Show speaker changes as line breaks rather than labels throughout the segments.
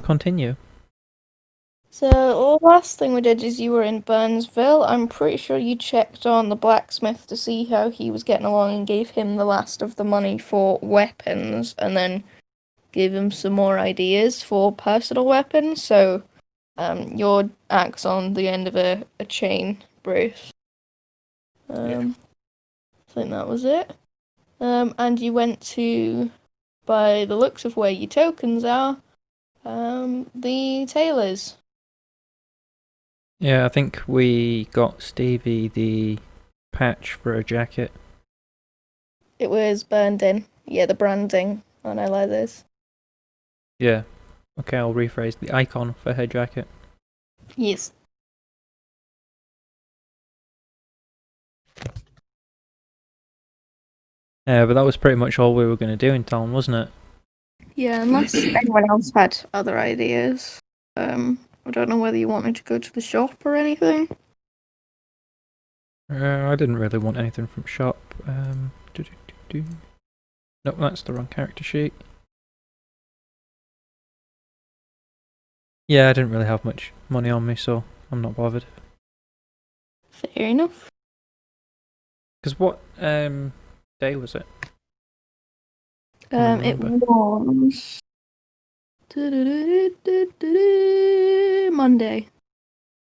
continue.
So the last thing we did is you were in Burnsville. I'm pretty sure you checked on the blacksmith to see how he was getting along and gave him the last of the money for weapons, and then gave him some more ideas for personal weapons. So, your axe on the end of a chain brace.
Yeah.
I think that was it. And you went to, by the looks of where your tokens are, the tailor's.
Yeah, I think we got Stevie the patch for a jacket.
It was burned in. Yeah, the branding on our leathers.
Yeah. Okay, I'll rephrase the icon for her jacket.
Yes.
But that was pretty much all we were going to do in town, wasn't it?
Yeah, unless anyone else had other ideas. I don't know whether you wanted to go to the shop or anything.
I didn't really want anything from shop. Nope, that's the wrong character sheet. Yeah, I didn't really have much money on me, so I'm not bothered.
Fair enough.
Because what day was it?
It was Monday.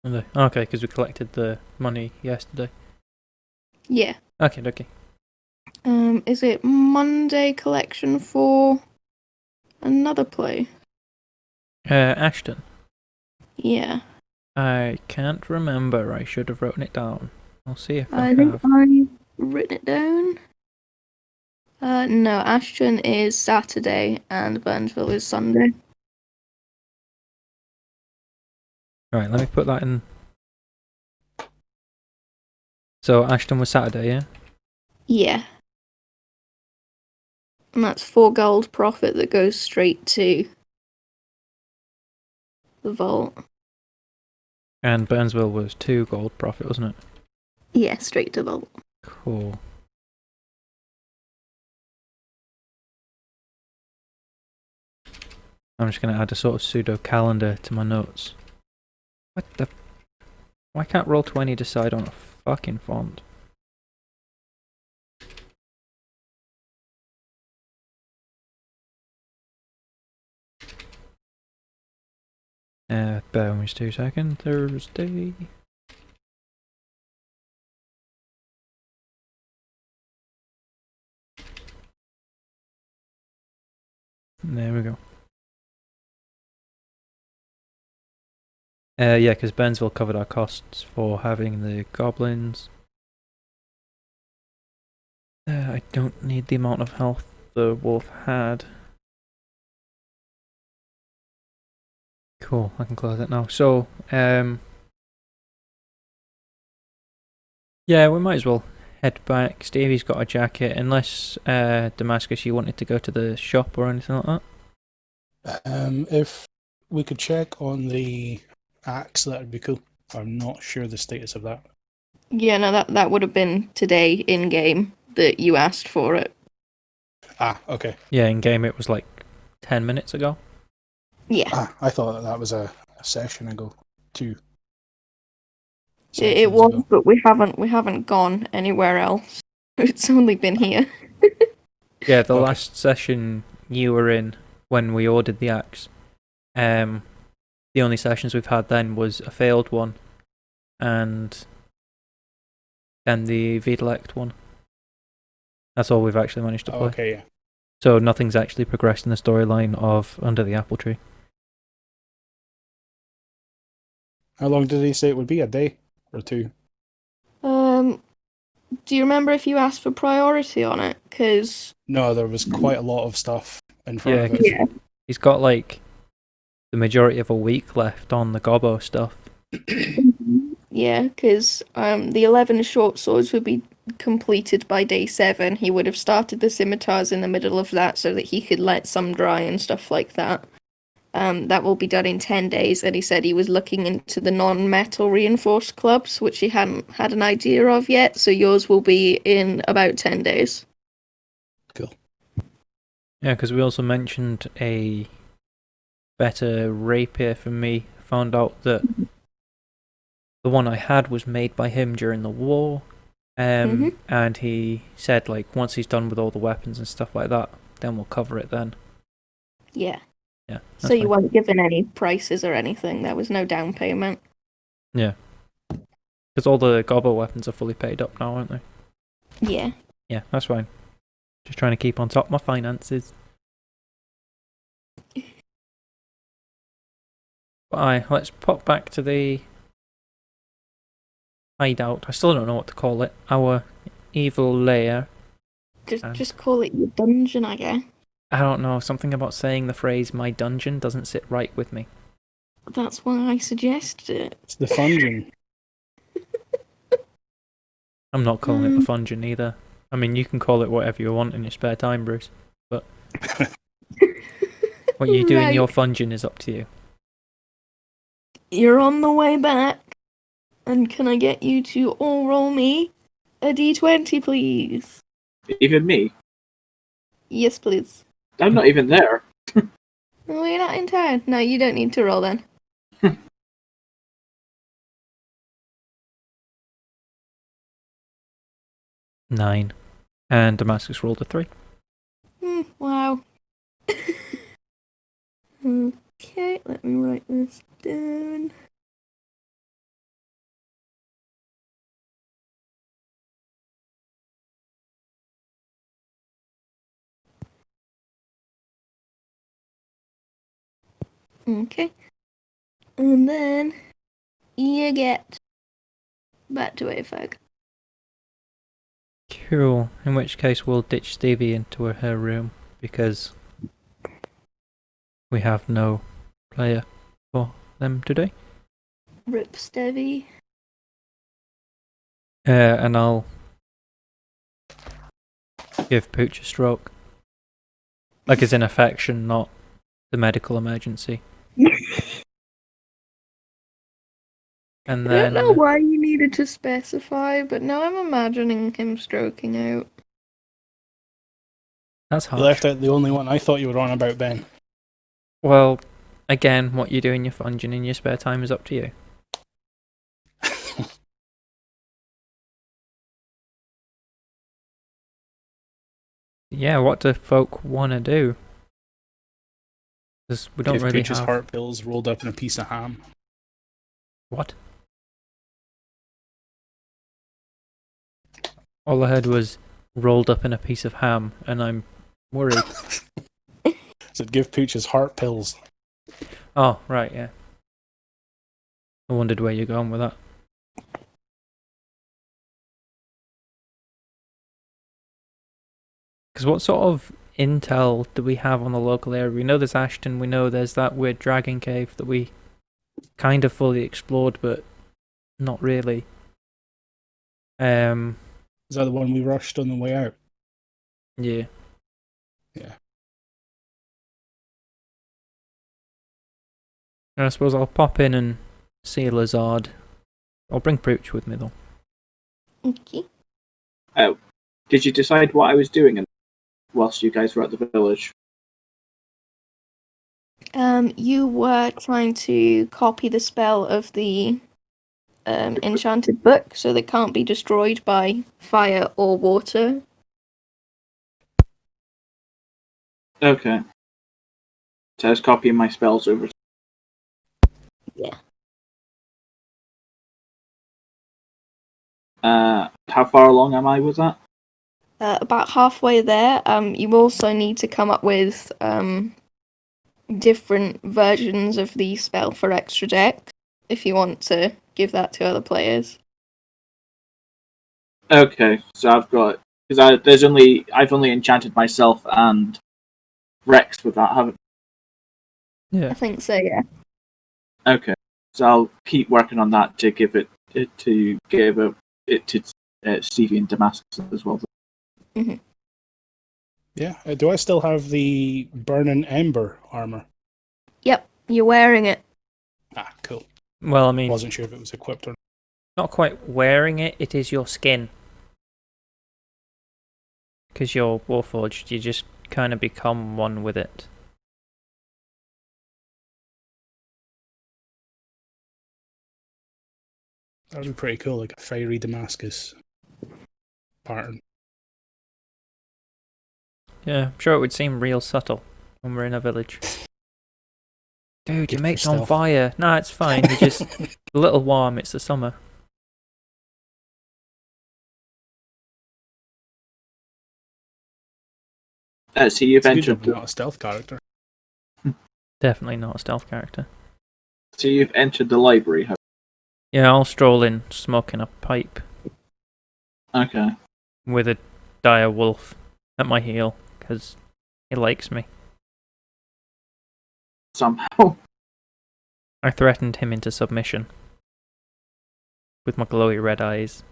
Monday. Okay, because we collected the money yesterday.
Yeah.
Okay.
Is it Monday collection for another place?
Ashton.
Yeah.
I can't remember. I should have written it down. I'll see if I
think
have.
I've written it down. No, Ashton is Saturday and Burnsville is Sunday.
Right, let me put that in. So Ashton was Saturday, yeah?
Yeah. And that's 4 gold profit that goes straight to the vault.
And Burnsville was 2 gold profit, wasn't it?
Yeah, straight to vault.
Cool. I'm just going to add a sort of pseudo calendar to my notes. What the? Why can't Roll20 decide on a fucking font? Bear with me 2 seconds. Thursday. There we go. Yeah, because Burnsville covered our costs for having the goblins. I don't need the amount of health the wolf had. Cool, I can close it now. So, yeah, we might as well head back. Stevie's got a jacket, unless Damascus, you wanted to go to the shop or anything like that.
If we could check on the axe, that would be cool. I'm not sure the status of that.
Yeah, no, that would have been today in game that you asked for it.
Ah, okay.
Yeah, in game it was like 10 minutes ago.
Yeah.
Ah, I thought that was a session ago. 2.
It was, but we haven't gone anywhere else. It's only been here.
Yeah, the last session you were in when we ordered the axe. The only sessions we've had then was a failed one, and the Videlect one. That's all we've actually managed to play.
Okay, yeah.
So nothing's actually progressed in the storyline of Under the Apple Tree.
How long did he say it would be? A day or 2?
Do you remember if you asked for priority on it? Because
no, there was quite a lot of stuff in front of it.
Yeah.
He's got like the majority of a week left on the Gobbo stuff.
Yeah, because the 11 short swords would be completed by day 7. He would have started the scimitars in the middle of that so that he could let some dry and stuff like that. That will be done in 10 days, and he said he was looking into the non-metal reinforced clubs, which he hadn't had an idea of yet, so yours will be in about 10 days.
Cool.
Yeah, because we also mentioned a better rapier for me. Found out that the one I had was made by him during the war. And he said, like, once he's done with all the weapons and stuff like that, then we'll cover it then.
Yeah.
Yeah.
So you weren't given any prices or anything? There was no down payment?
Yeah. Because all the gobble weapons are fully paid up now, aren't they?
Yeah.
Yeah, that's fine. Just trying to keep on top of my finances. But let's pop back to the hideout. I still don't know what to call it. Our evil lair.
Just call it your dungeon, I guess.
I don't know. Something about saying the phrase "my dungeon" doesn't sit right with me.
That's why I suggested it.
It's the Fungeon.
I'm not calling it the Fungeon either. I mean, you can call it whatever you want in your spare time, Bruce. But what you do in your Fungeon is up to you.
You're on the way back. And can I get you to all roll me a d20, please?
Even me?
Yes, please.
I'm not even there.
Oh, you're not in town. No, you don't need to roll then.
9. And Damascus rolled a 3.
Wow. Okay, let me write this down. Okay. And then you get back to AFAG.
Cool. In which case we'll ditch Stevie into her room because we have no player for them today.
Rip Stevie.
And I'll give Pooch a stroke. Like it's an affection, not the medical emergency. And
I don't
then
know why you needed to specify, but now I'm imagining him stroking out.
that's
You
harsh.
left out the only one I thought you were on about, Ben.
Well, again, what you do in your Fungeon in your spare time is up to you. Yeah, what do folk want to do? Because we don't
Give
really
Pooch's
have...
heart pills rolled up in a piece of ham.
What? All I heard was rolled up in a piece of ham, and I'm worried.
So give Pooch's heart pills.
Oh, right, yeah. I wondered where you're going with that. Because what sort of intel do we have on the local area? We know there's Ashton, we know there's that weird dragon cave that we kind of fully explored, but not really.
Is that the one we rushed on the way out?
Yeah.
Yeah.
And I suppose I'll pop in and see Lezard. I'll bring Pooch with me though.
Okay.
Oh, did you decide what I was doing whilst you guys were at the village?
You were trying to copy the spell of the enchanted book, so they can't be destroyed by fire or water.
Okay. So I was copying my spells over.
Yeah.
How far along am I with that?
About halfway there. You also need to come up with different versions of the spell for extra deck if you want to give that to other players.
Okay, so I've got I've only enchanted myself and Rex with that, haven't?
Yeah.
I think so, yeah.
Okay, so I'll keep working on that to give it to Stevie and Damascus as well.
Mm-hmm.
Yeah. Do I still have the Burning Ember armor?
Yep, you're wearing it.
Ah, cool.
Well, I mean,
Wasn't sure if it was equipped or not.
not quite wearing it, it is your skin. Because you're Warforged, you just kind of become one with it.
That would be pretty cool, like a fiery Damascus pattern.
Yeah, I'm sure it would seem real subtle when we're in a village. Dude,
Good
your
for
mate's on
stealth.
fire. Nah, it's fine. He's just a little warm. It's the summer.
So you've
It's a good
entered.
job I'm not a stealth character.
Definitely not a stealth character.
So you've entered the library.
Yeah, I'll stroll in, smoking a pipe,
Okay.
with a dire wolf at my heel, because he likes me.
Somehow.
I threatened him into submission. With my glowy red eyes.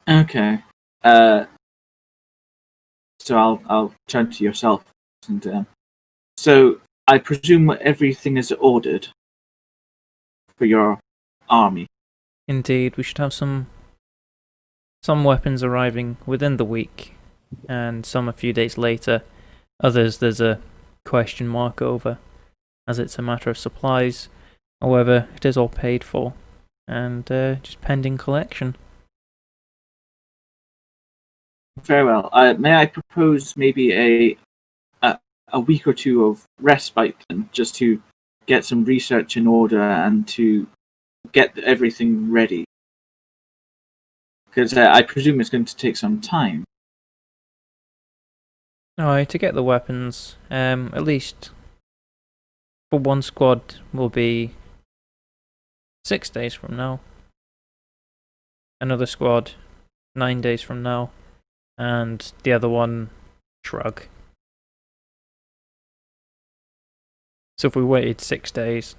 Okay. So I'll turn to yourself. And, so I presume everything is ordered for your army.
Indeed, we should have some weapons arriving within the week, and some a few days later. Others there's a question mark over, as it's a matter of supplies. However, it is all paid for, and just pending collection.
Very well. May I propose maybe a week or two of respite, then, just to get some research in order and to get everything ready? Because I presume it's going to take some time.
Alright, to get the weapons, at least for one squad will be 6 days from now. Another squad 9 days from now, and the other one shrug. So if we waited 6 days,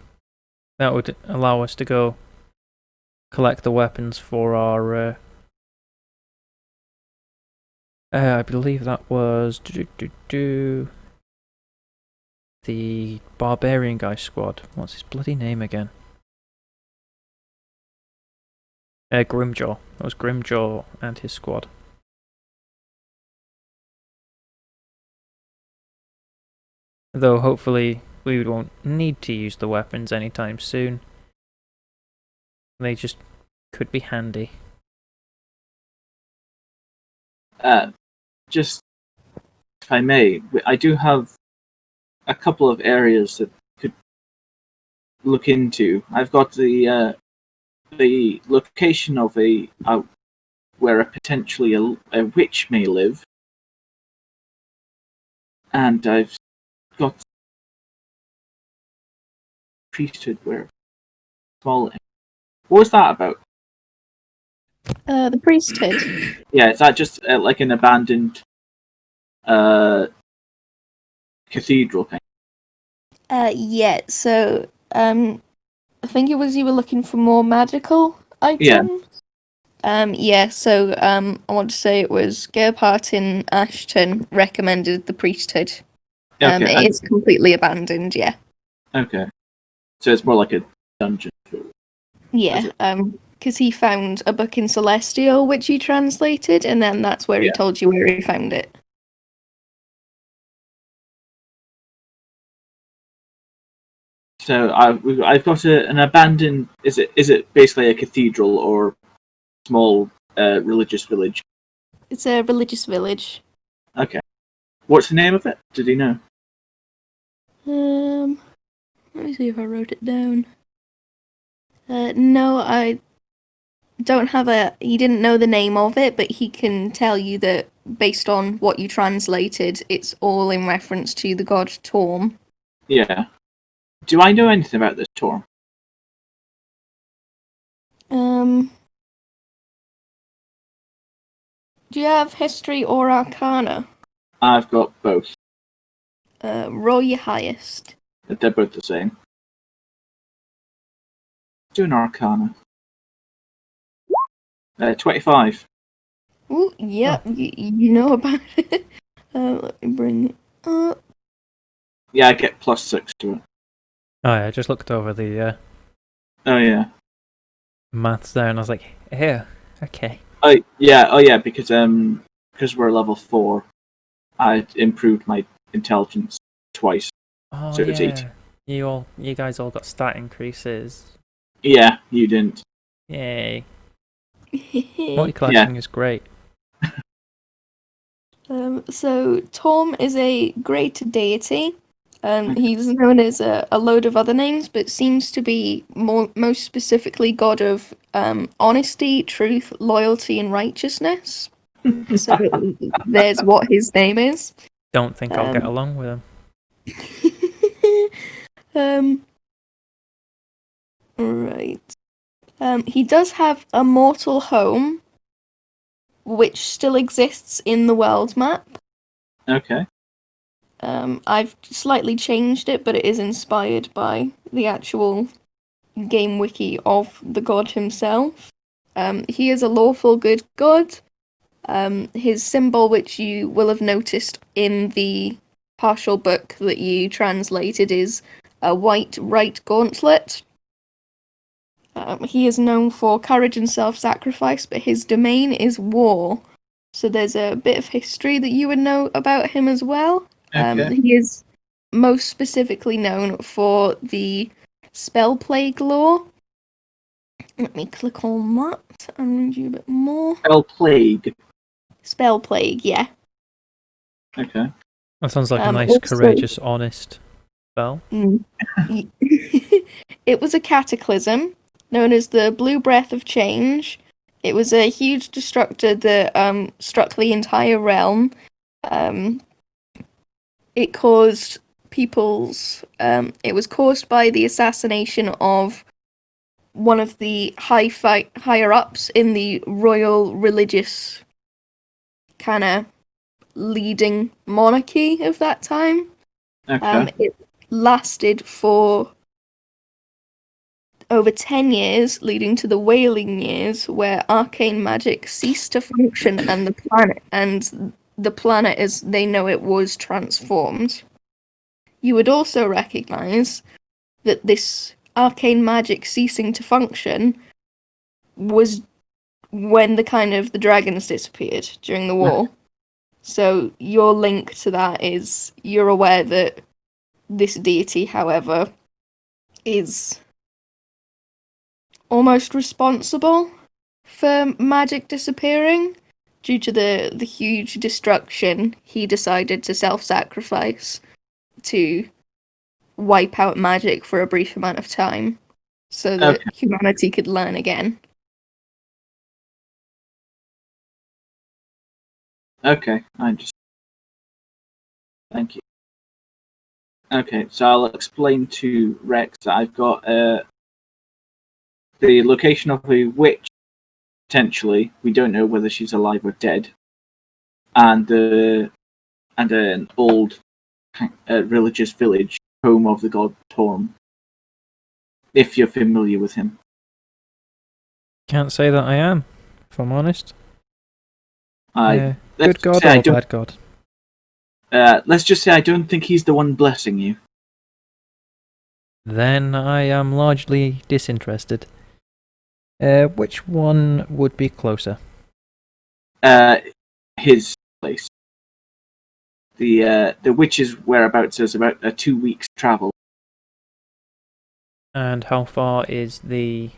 that would allow us to go collect the weapons for our I believe that was the barbarian guy squad. What's his bloody name again? Grimjaw. That was Grimjaw and his squad. Though hopefully we won't need to use the weapons anytime soon. They just could be handy.
Just, if I may, I do have a couple of areas that could look into. I've got the location of where potentially a witch may live, and I've got priesthood where small. What was that about?
The priesthood.
Yeah, is that just like an abandoned cathedral thing?
Yeah. So, I think it was you were looking for more magical items. Yeah. So, I want to say it was Gerhardt in Ashton recommended the priesthood.
Okay.
It is completely abandoned. Yeah.
Okay. So it's more like a dungeon.
Yeah. Because he found a book in Celestial which he translated, and then that's where he told you where he found it.
So I've got an abandoned. Is it basically a cathedral or small religious village?
It's a religious village.
Okay. What's the name of it? Did he know?
Let me see if I wrote it down. No, I don't have he didn't know the name of it, but he can tell you that based on what you translated, it's all in reference to the god Torm.
Yeah. Do I know anything about this Torm?
Do you have history or arcana?
I've got both.
Roll your highest.
They're both the same. Do an arcana. 25.
Ooh, yeah, you know about it. Let me bring it up.
Yeah, I get +6 to it.
Oh yeah, I just looked over the
Oh yeah.
maths there, and I was like, yeah, okay.
Oh yeah, because we're level 4, I improved my intelligence twice.
Oh
So it's
yeah,
8.
you guys all got stat increases.
Yeah, you didn't.
Yay. Multi-classing is great.
So Torm is a great deity. He's known as a load of other names, but seems to be most specifically god of honesty, truth, loyalty, and righteousness. So there's what his name is.
Don't think I'll get along with him.
Right. He does have a mortal home, which still exists in the world map.
Okay.
I've slightly changed it, but it is inspired by the actual game wiki of the god himself. He is a lawful good god. His symbol, which you will have noticed in the partial book that you translated, is a white right gauntlet. He is known for courage and self-sacrifice, but his domain is war. So there's a bit of history that you would know about him as well.
Okay.
He is most specifically known for the spell plague lore. Let me click on that and read you a bit more.
Spell plague.
Spell plague, yeah.
Okay.
That sounds like a nice,
also-
courageous, honest spell.
It was a cataclysm known as the Blue Breath of Change. It was a huge destructor that struck the entire realm. It caused people's. It was caused by the assassination of one of the higher ups in the royal religious kind of leading monarchy of that time.
Okay.
It lasted for over 10 years, leading to the Wailing Years, where arcane magic ceased to function and the planet as they know it was transformed. You would also recognize that this arcane magic ceasing to function was when the dragons disappeared during the war. So your link to that is you're aware that this deity, however, is almost responsible for magic disappearing. Due to the huge destruction, he decided to self-sacrifice to wipe out magic for a brief amount of time so that humanity could learn again.
Okay. Thank you. Okay, so I'll explain to Rex that I've got the location of a witch, potentially. We don't know whether she's alive or dead. And an old religious village, home of the god Torm. If you're familiar with him.
Can't say that I am, if I'm honest.
Let's
Good god
say
or bad god?
Let's just say I don't think he's the one blessing you.
Then I am largely disinterested. Which one would be closer?
His place. The witch's whereabouts is about a 2 weeks travel.
And how far is the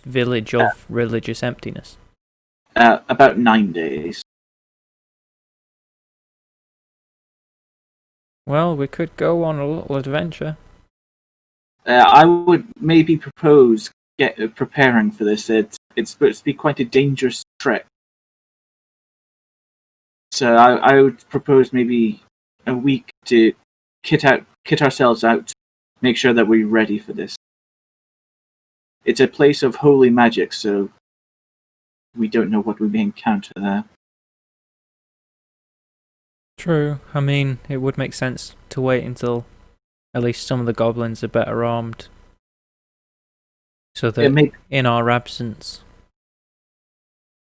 village of religious emptiness?
About 9 days.
Well, we could go on a little adventure.
I would maybe propose preparing for this. It's supposed to be quite a dangerous trek. So I would propose maybe a week to kit ourselves out, make sure that we're ready for this. It's a place of holy magic, so we don't know what we may encounter there.
True. I mean, it would make sense to wait until at least some of the goblins are better armed. So that in our absence,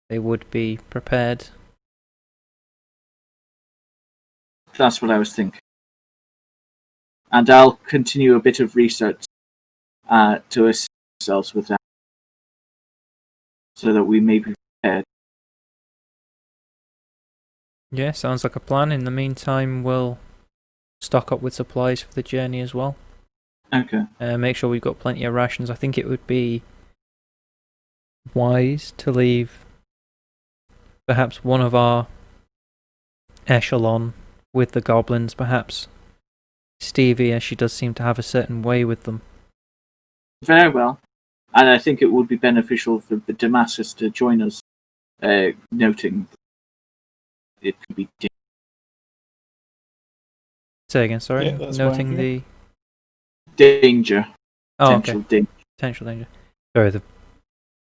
they would be prepared.
That's what I was thinking. And I'll continue a bit of research to assist ourselves with that, so that we may be prepared.
Yeah, sounds like a plan. In the meantime, we'll stock up with supplies for the journey as well.
Okay.
Make sure we've got plenty of rations. I think it would be wise to leave perhaps one of our echelon with the goblins, perhaps Stevie, as she does seem to have a certain way with them.
Very well. And I think it would be beneficial for the Damascus to join us, noting it could be
Say again, sorry.
Yeah, that's
Noting
fine.
the
danger. Potential danger.
Potential danger. Sorry, the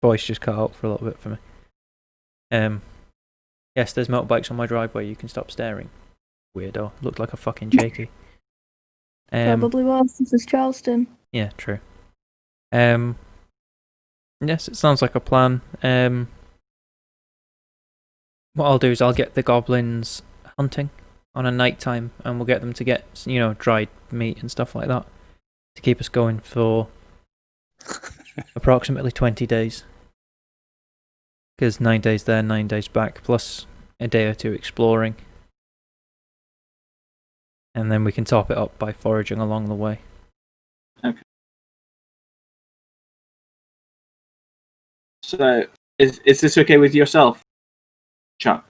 voice just cut out for a little bit for me. Yes, there's motorbikes on my driveway. You can stop staring. Weirdo. Looked like a fucking Jakey.
Probably was. This is Charleston.
Yeah, true. Yes, it sounds like a plan. What I'll do is I'll get the goblins hunting on a night time, and we'll get them to get, dried meat and stuff like that to keep us going for approximately 20 days. Because 9 days there, 9 days back, plus a day or two exploring. And then we can top it up by foraging along the way.
Okay. So, is this okay with yourself, Chuck?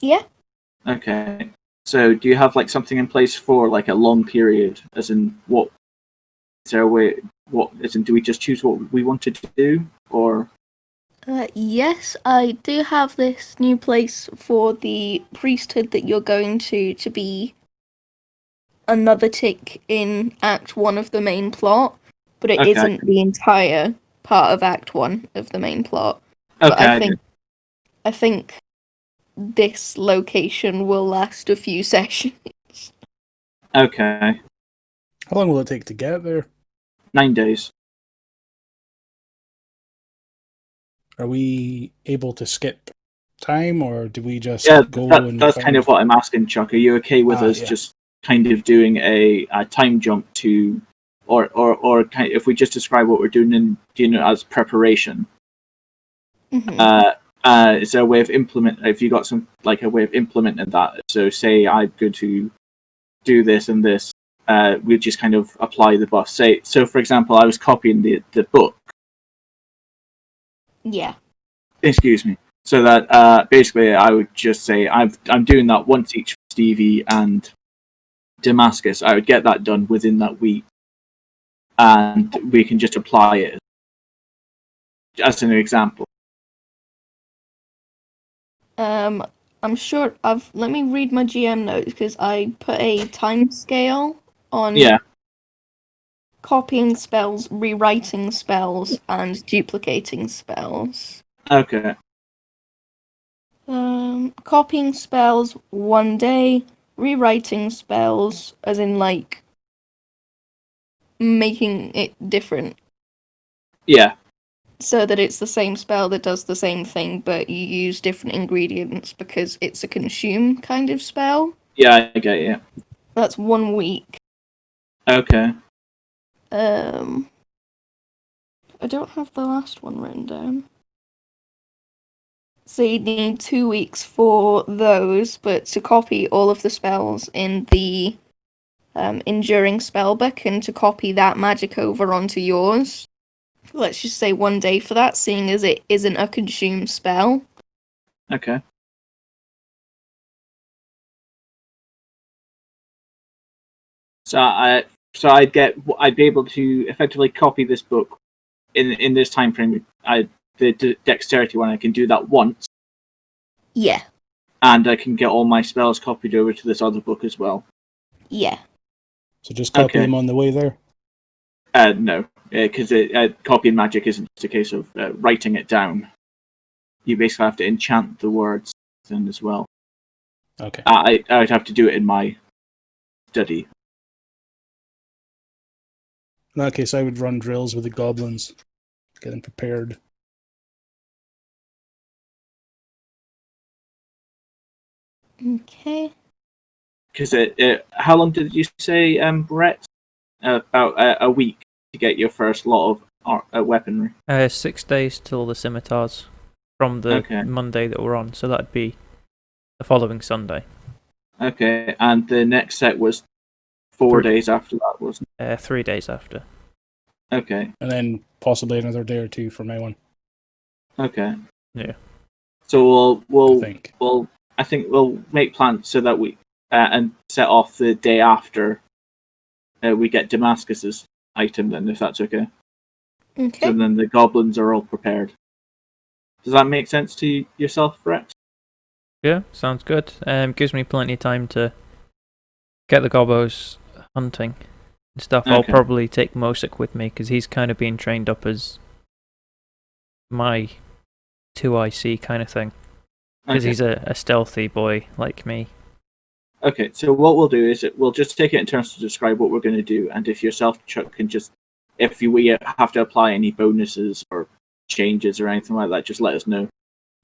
Yeah.
Okay. So, do you have like something in place for like a long period? As in, what is there a way? What as in, do we just choose what we wanted to do, or?
Yes, I do have this new place for the priesthood that you're going to be another tick in Act 1 of the main plot, but it isn't the entire part of Act 1 of the main plot.
Okay.
But I think this location will last a few sessions.
Okay.
How long will it take to get there?
9 days.
Are we able to skip time, or do we just go and
that's
find...
kind of what I'm asking, Chuck. Are you okay with us just kind of doing a time jump to, or kind of, if we just describe what we're doing as preparation?
Mm-hmm.
Is there a way of if you got some like a way of implementing that? So say I'm going to do this and this, we just kind of apply the buff. So for example, I was copying the book.
Yeah.
Excuse me. So that basically, I would just say I'm doing that once each for Stevie and Damascus. I would get that done within that week, and we can just apply it as an example.
I'm sure let me read my GM notes because I put a time scale on copying spells, rewriting spells, and duplicating spells.
Okay.
Copying spells 1 day, rewriting spells, as in like making it different.
Yeah.
So that it's the same spell that does the same thing, but you use different ingredients because it's a consume kind of spell.
Yeah, I get it.
That's 1 week.
Okay.
I don't have the last one written down. So you need 2 weeks for those, but to copy all of the spells in the enduring spellbook and to copy that magic over onto yours. Let's just say 1 day for that, seeing as it isn't a consume spell.
Okay. So I'd be able to effectively copy this book in this time frame. The dexterity one, I can do that once.
Yeah.
And I can get all my spells copied over to this other book as well.
Yeah.
So just copy them on the way there?
No, because copying magic isn't just a case of writing it down. You basically have to enchant the words then as well.
Okay.
I would have to do it in my study.
In that case, I would run drills with the goblins, get them prepared.
Okay.
Because how long did you say, Brett? About a week to get your first lot of weaponry.
6 days till the scimitars from the Monday that we're on, so that'd be the following Sunday.
Okay, and the next set was 4 days after that, wasn't
3 days after.
it? Okay.
And then possibly another day or two from now on,
Okay.
Yeah.
So
I think.
I think we'll make plans so that we and set off the day after we get Damascus's item. Then, if that's okay.
Okay.
So then the goblins are all prepared. Does that make sense to yourself, Rex?
Yeah, sounds good. Gives me plenty of time to get the gobos hunting and stuff. I'll
Okay.
probably take Mosik with me because he's kind of being trained up as my 2IC kind of thing. Because
Okay.
he's a stealthy boy like me.
Okay, so what we'll do is we'll just take it in turns to describe what we're going to do, and if yourself, Chuck, can just, if we have to apply any bonuses or changes or anything like that, just let us know.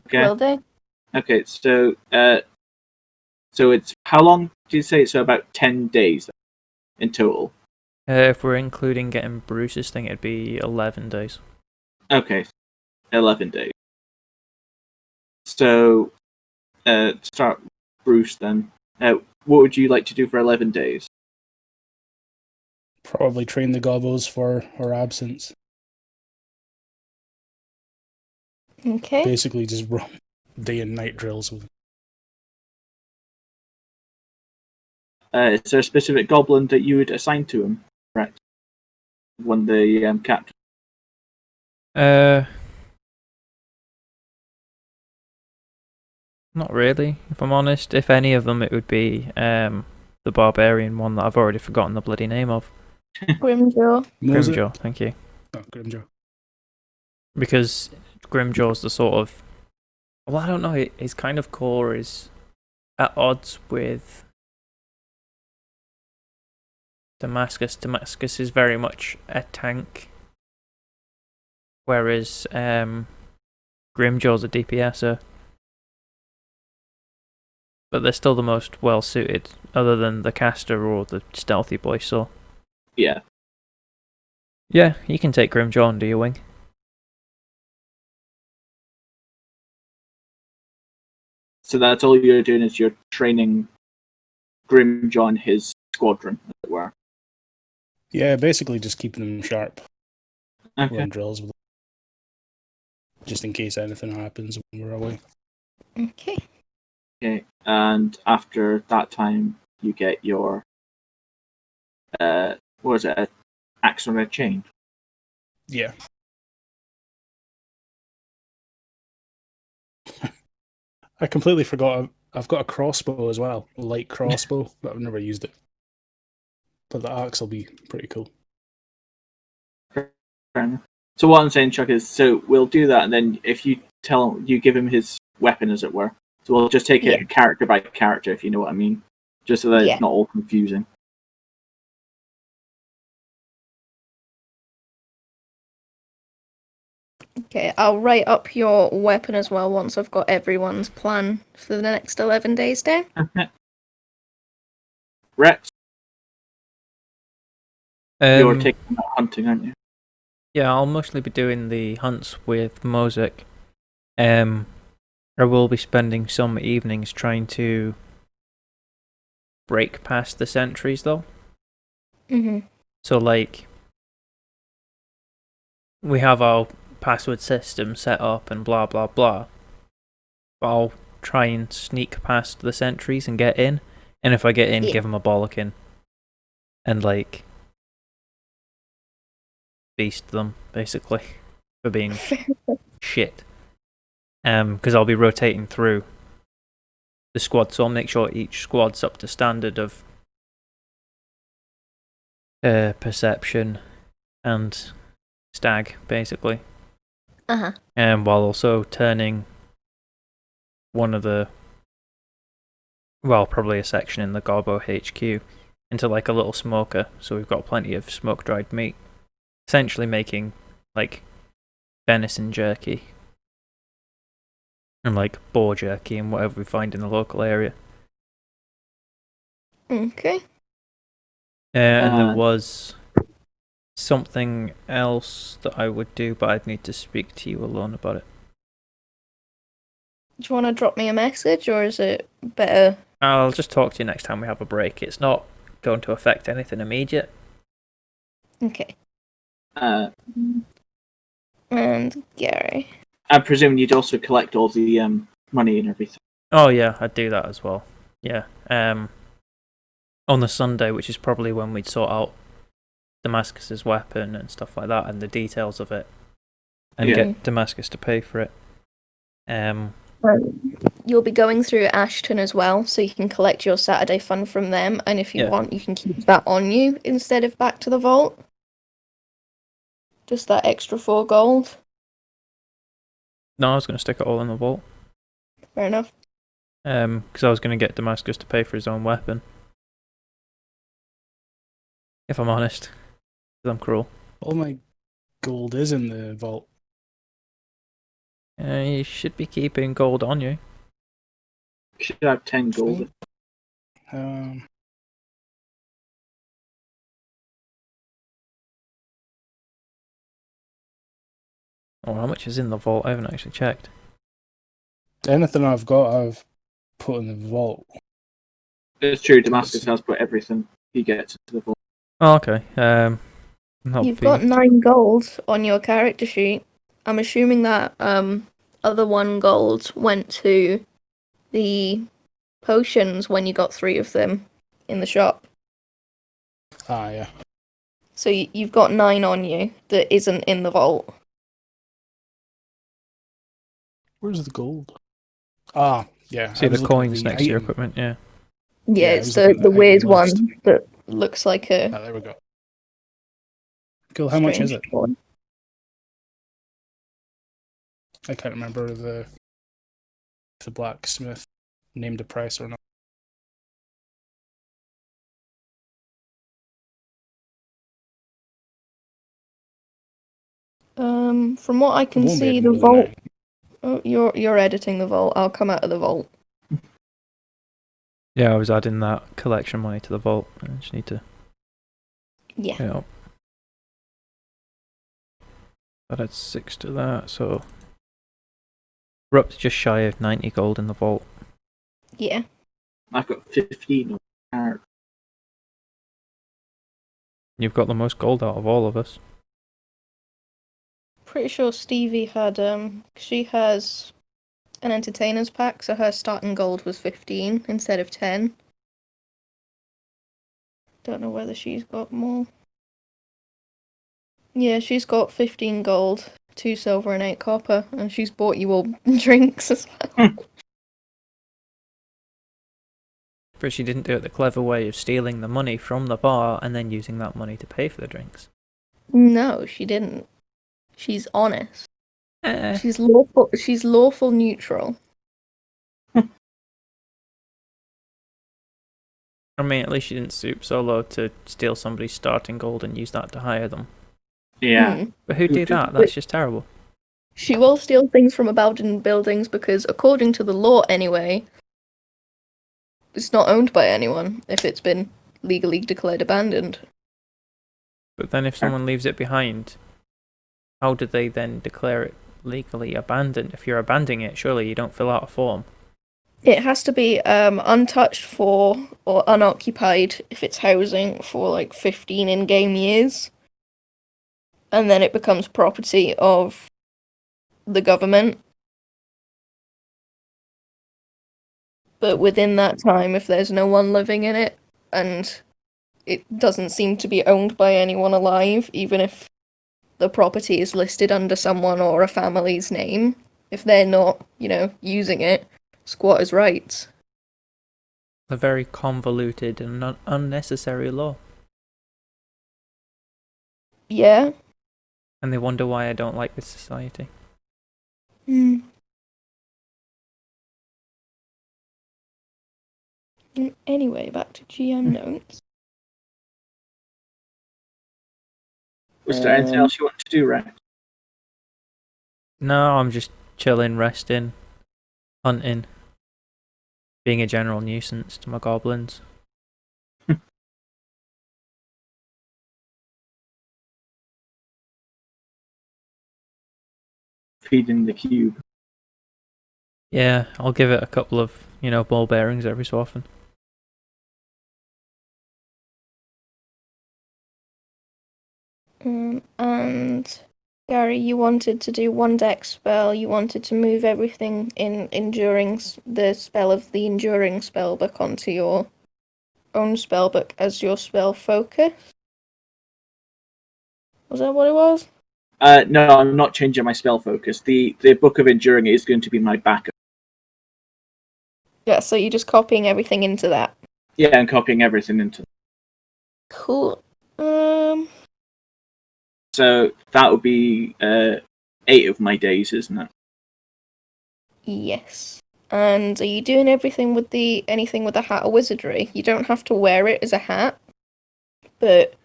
Okay.
Will do.
Okay, so it's how long do you say? So about 10 days in total.
If we're including getting Bruce's thing, it'd be 11 days.
Okay, 11 days. So, start Bruce then. What would you like to do for 11 days?
Probably train the gobos for our absence.
Okay.
Basically, just run day and night drills with them.
Is there a specific goblin that you would assign to him, Rex? When the captain.
Not really, if I'm honest. If any of them, it would be the barbarian one that I've already forgotten the bloody name of.
Grimjaw.
Moses-
Grimjaw, thank you.
Oh, Grimjaw.
Because Grimjaw's the sort of... Well, I don't know, his kind of core is at odds with Damascus. Damascus is very much a tank, whereas Grimjaw's a DPSer. But they're still the most well-suited, other than the caster or the stealthy boy, so...
Yeah.
Yeah, you can take Grimjaw and do your wing.
So that's all you're doing is you're training Grimjaw and his squadron, as it were.
Yeah, basically just keeping them sharp.
Okay.
Run drills with them. Just in case anything happens when we're away.
Okay.
Okay. And after that time, you get your what was it? Axe on a chain.
Yeah. I completely forgot. I've got a crossbow as well, a light crossbow, but I've never used it. But the axe will be pretty cool.
Fair enough. So what I'm saying, Chuck, is so we'll do that, and then if you give him his weapon, as it were. So we'll just take it character by character, if you know what I mean, just so that it's not all confusing.
Okay, I'll write up your weapon as well once I've got everyone's plan for the next 11 days down.
Okay. Rex, you're taking out hunting, aren't you?
Yeah, I'll mostly be doing the hunts with Mosik. I will be spending some evenings trying to break past the sentries, though.
Mm-hmm.
So, like, we have our password system set up and blah blah blah. But I'll try and sneak past the sentries and get in. And if I get in, give them a bollocking. And, like, beast them, basically, for being shit. Because I'll be rotating through the squad, so I'll make sure each squad's up to standard of perception and stag, basically.
Uh-huh.
While also turning one of the, well, probably a section in the Garbo HQ into like a little smoker, so we've got plenty of smoke-dried meat. Essentially making, like, venison jerky. And, like, boar jerky and whatever we find in the local area.
Okay.
And there was something else that I would do, but I'd need to speak to you alone about it.
Do you want to drop me a message, or is it better?
I'll just talk to you next time we have a break. It's not going to affect anything immediate.
Okay.
Uh,
And Gary.
I presume you'd also collect all the money and everything.
Oh yeah, I'd do that as well. Yeah. On the Sunday, which is probably when we'd sort out Damascus's weapon and stuff like that, and the details of it, and
Yeah.
get Damascus to pay for it.
You'll be going through Ashton as well, so you can collect your Saturday fund from them, and if you
Yeah.
want, you can keep that on you instead of back to the vault. Just that extra 4 gold.
No, I was going to stick it all in the vault.
Fair enough.
Because I was going to get Damascus to pay for his own weapon. If I'm honest, because I'm cruel.
All my gold is in the vault.
You should be keeping gold on you.
Should have 10 gold.
Oh, how much is in the vault? I haven't actually checked.
Anything I've got, I've put in the vault.
It's true, Damascus has put everything he gets into the vault.
Oh, okay.
You've got 9 gold on your character sheet. I'm assuming that other 1 gold went to the potions when you got 3 of them in the shop.
Ah, yeah.
So you've got 9 on you that isn't in the vault.
Where's the gold? Ah, yeah.
See
I was
the
looking at
coins
the
next to your
item.
equipment, yeah.
Yeah,
I
it's
was
the
looking at the
weird
item
one
list.
that looks like a
Ah, there we go. Cool. How much is it?
strange one.
I can't remember the blacksmith named a price or not.
From what I can
Won't be
see,
any
the
more than
vault.
9.
Oh, you're editing the vault. I'll come out of the vault.
Yeah, I was adding that collection money to the vault. I just need to,
Yeah.
you know. I had 6 to that, so we're up to just shy of 90 gold in the vault.
Yeah.
I've got 15 on the card.
You've got the most gold out of all of us.
Pretty sure Stevie had she has an entertainer's pack, so her starting gold was 15 instead of 10. Don't know whether she's got more. Yeah, she's got 15 gold, 2 silver and 8 copper, and she's bought you all drinks as well.
But she didn't do it the clever way of stealing the money from the bar and then using that money to pay for the drinks.
No, she didn't. She's honest.
Eh.
She's lawful. She's lawful neutral.
I mean, at least she didn't stoop so low to steal somebody's starting gold and use that to hire them.
Yeah.
Mm.
But who'd do that? That's just terrible.
She will steal things from abandoned buildings because, according to the law anyway, it's not owned by anyone if it's been legally declared abandoned.
But then if someone leaves it behind, how do they then declare it legally abandoned? If you're abandoning it, surely you don't fill out a form.
It has to be untouched for or unoccupied if it's housing for like 15 in-game years. And then it becomes property of the government. But within that time, if there's no one living in it, and it doesn't seem to be owned by anyone alive, even if the property is listed under someone or a family's name, if they're not, using it, squatters' rights.
A very convoluted and unnecessary law.
Yeah.
And they wonder why I don't like this society.
Anyway, back to GM notes.
Was there anything else you want to do, Rex?
No, I'm just chilling, resting, hunting, being a general nuisance to my goblins.
Feeding the cube.
Yeah, I'll give it a couple of, ball bearings every so often.
And Gary, you wanted to do one dex spell. You wanted to move everything in enduring, the spell of the enduring spellbook onto your own spellbook as your spell focus. Was that what it was?
No, I'm not changing my spell focus. The Book of Enduring is going to be my backup.
Yeah, so you're just copying everything into that.
Yeah, and copying everything into.
Cool.
So that would be 8 of my days, isn't it?
Yes. And are you doing anything with the hat of wizardry? You don't have to wear it as a hat, but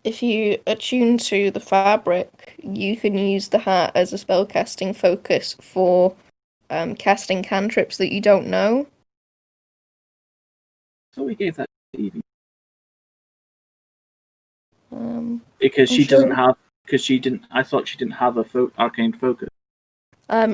if you attune to the fabric, you can use the hat as a spellcasting focus for casting cantrips that you don't know.
So we gave that to Evie.
I'm
Because she
sure-
doesn't have. Because she didn't. I thought she didn't have a arcane focus.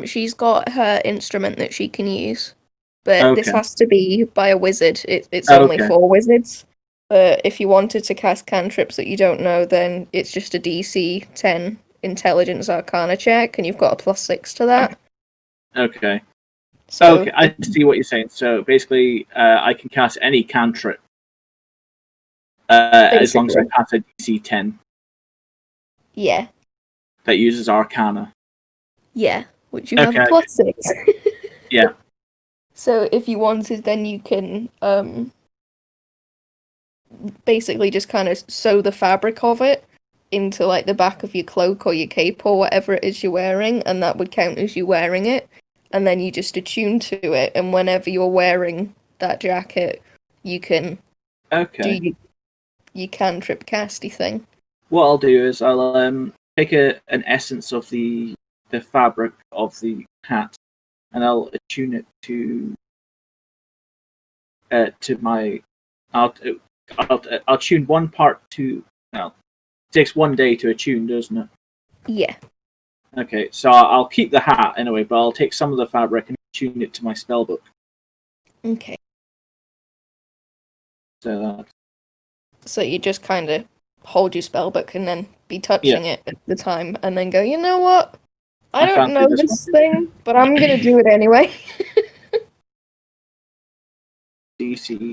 She's got her instrument that she can use, but this has to be by a wizard. It's only for wizards. But if you wanted to cast cantrips that you don't know, then it's just a DC 10 Intelligence Arcana check, and you've got a +6 to that.
Okay.
So
Okay, I see what you're saying. So basically, I can cast any cantrip as long as I pass a DC 10
yeah,
that uses Arcana.
yeah, which you have a +6.
Yeah.
So if you wanted, then you can basically just kind of sew the fabric of it into like the back of your cloak or your cape or whatever it is you're wearing, and that would count as you wearing it. And then you just attune to it, and whenever you're wearing that jacket, you can do your cantrip casty thing.
What I'll do is I'll take an essence of the fabric of the hat, and I'll attune it to my. I'll tune one part to. Well, it takes 1 day to attune, doesn't it?
Yeah.
Okay, so I'll keep the hat anyway, but I'll take some of the fabric and tune it to my spellbook.
Okay.
So
you just kind of hold your spellbook and then be touching it at the time, and then go, you know what? I don't know this thing, but I'm gonna do it anyway.
DC.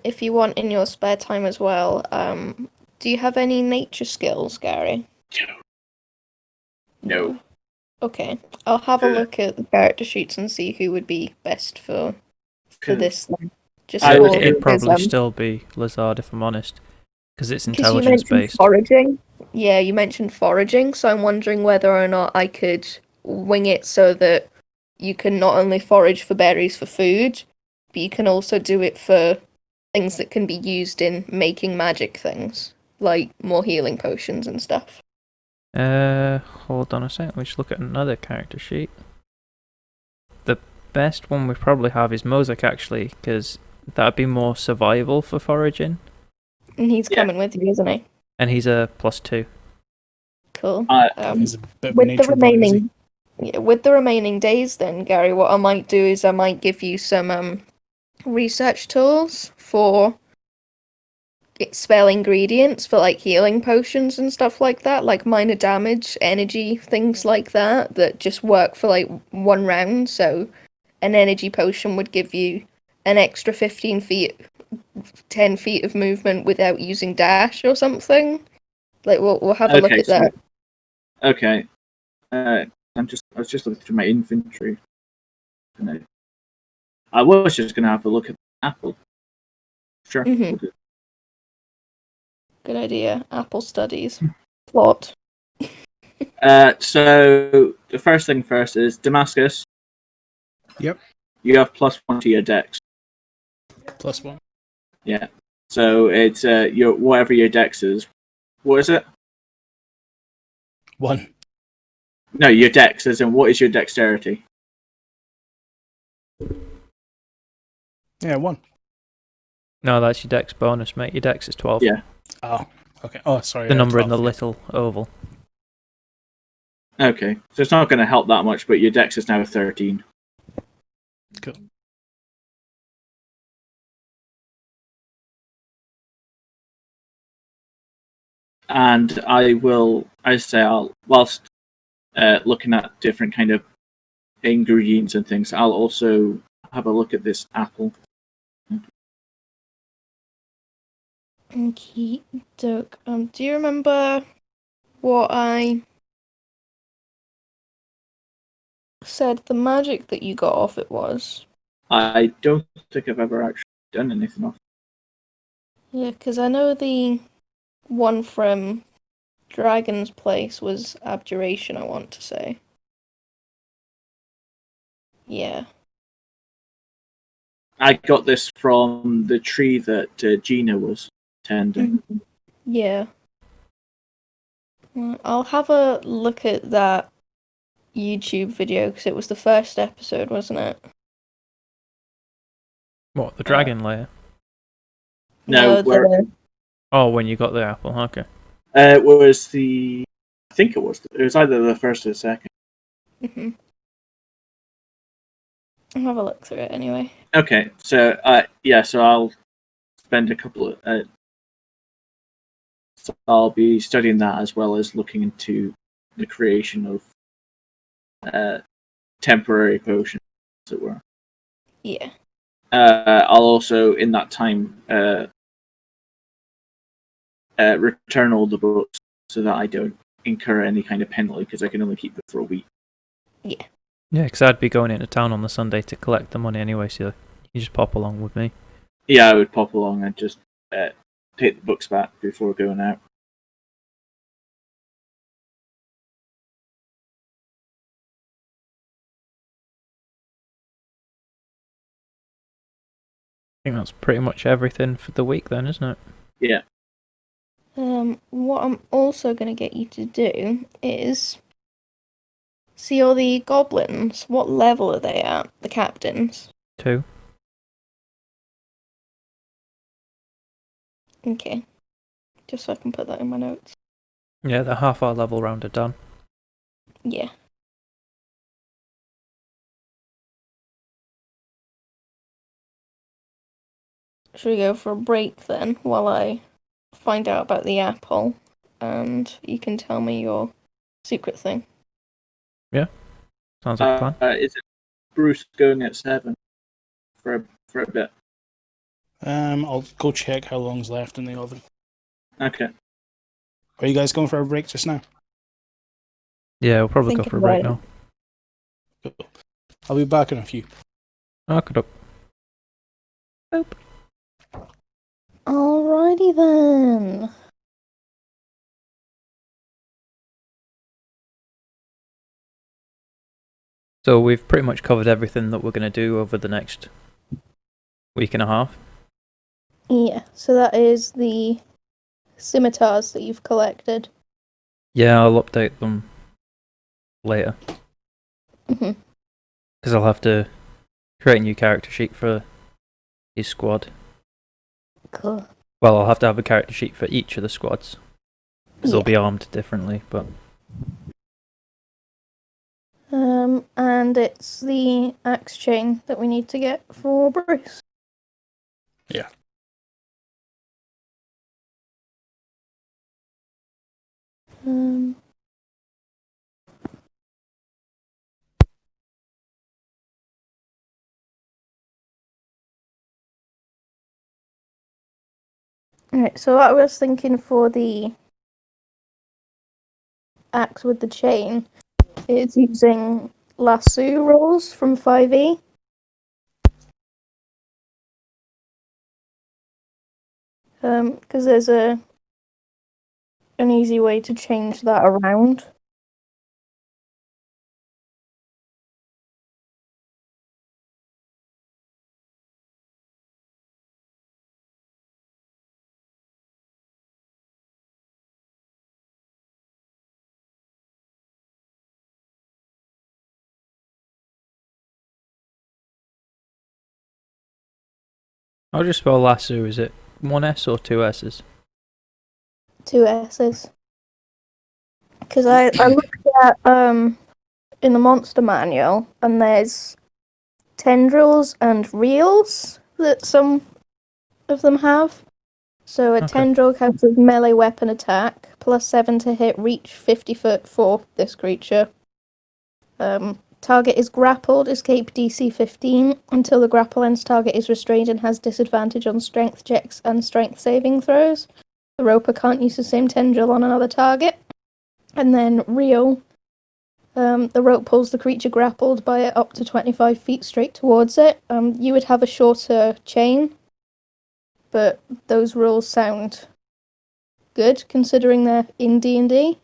If you want in your spare time as well, do you have any nature skills, Gary?
No.
Okay, I'll have a look at the character sheets and see who would be best for this then.
It'd probably still be Lezard, if I'm honest, because it's intelligence based.
Foraging. Yeah, you mentioned foraging, so I'm wondering whether or not I could wing it so that you can not only forage for berries for food, but you can also do it for things that can be used in making magic things, like more healing potions and stuff.
Hold on a second, we should look at another character sheet. The best one we probably have is Mosaic, actually, because that'd be more survival for foraging.
And he's coming with you, isn't he?
And he's a +2.
Cool.
He's a bit of
with
nature
the remaining, with the remaining days, then Gary, what I might do is I might give you some research tools for spell ingredients for like healing potions and stuff like that, like minor damage, energy, things like that just work for like 1 round. So an energy potion would give you an extra 15 feet, 10 feet of movement without using dash or something. Like we'll have a look at that.
Okay. I was just looking through my inventory. I was just going to have a look at the apple. Sure.
Mm-hmm. Good idea. Apple studies. Plot.
So the first thing first is Damascus.
Yep.
You have +1 to your dex.
+1.
Yeah. So it's your whatever your dex is. What is it?
1.
No, your dex, as in what is your dexterity?
Yeah, 1.
No, that's your dex bonus, mate. Your dex is 12.
Yeah.
Oh, okay. Oh, sorry.
The number
12,
in the little oval.
Okay, so it's not going to help that much, but your dex is now 13.
Cool.
And I will, I say, I'll whilst looking at different kind of ingredients and things, I'll also have a look at this apple.
Okay, Doug. Do you remember what I said the magic that you got off it was?
I don't think I've ever actually done anything off.
Yeah, because I know the one from Dragon's Place was abjuration, I want to say. Yeah.
I got this from the tree that Gina was tending.
Yeah. Well, I'll have a look at that YouTube video because it was the first episode, wasn't it?
What, the dragon layer?
No, where
Oh, when you got the apple, okay.
it was the, I think it was either the first or the second.
Mm-hmm. I'll have a look through it anyway.
Okay, so so I'll spend a couple of. So I'll be studying that as well as looking into the creation of temporary potions, as it were.
Yeah.
I'll also, in that time, return all the books so that I don't incur any kind of penalty because I can only keep them for a week.
Yeah.
Yeah, because I'd be going into town on the Sunday to collect the money anyway, so you just pop along with me.
Yeah, I would pop along and just take the books back before going out.
I think that's pretty much everything for the week then, isn't it?
Yeah.
What I'm also going to get you to do is see all the goblins. What level are they at? The captains.
2.
Okay. Just so I can put that in my notes.
Yeah, the half our level round are done.
Yeah. Should we go for a break then while I find out about the apple and you can tell me your secret thing?
Sounds like a plan.
Is it Bruce going at 7 for a bit?
I'll go check how long's left in the oven.
Okay.
Are you guys going for a break just now?
Yeah, we'll probably go
Thinking
for a break
about
now.
I'll be back in a few.
Okay.
Alrighty then.
So we've pretty much covered everything that we're going to do over the next week and a half.
Yeah, so that is the scimitars that you've collected.
Yeah, I'll update them later.
Mm-hmm.
Because I'll have to create a new character sheet for his squad.
Cool.
Well, I'll have to have a character sheet for each of the squads. Because they'll
Yeah.
be armed differently, but...
And it's the axe chain that we need to get for Bruce.
Yeah.
Alright, so I was thinking for the axe with the chain is using lasso rolls from 5e. Because there's an easy way to change that around.
I'll just spell lasso. Is it 1S or 2 S's?
2 S's. Because I looked at in the monster manual and there's tendrils and reels that some of them have. So a
Okay.
tendril counts as melee weapon attack, +7 to hit, reach 50 foot for this creature. Target is grappled, escape DC 15. Until the grapple ends, target is restrained and has disadvantage on strength checks and strength saving throws. The roper can't use the same tendril on another target. And then reel. The rope pulls the creature grappled by it up to 25 feet straight towards it. You would have a shorter chain, but those rules sound good considering they're in D&D.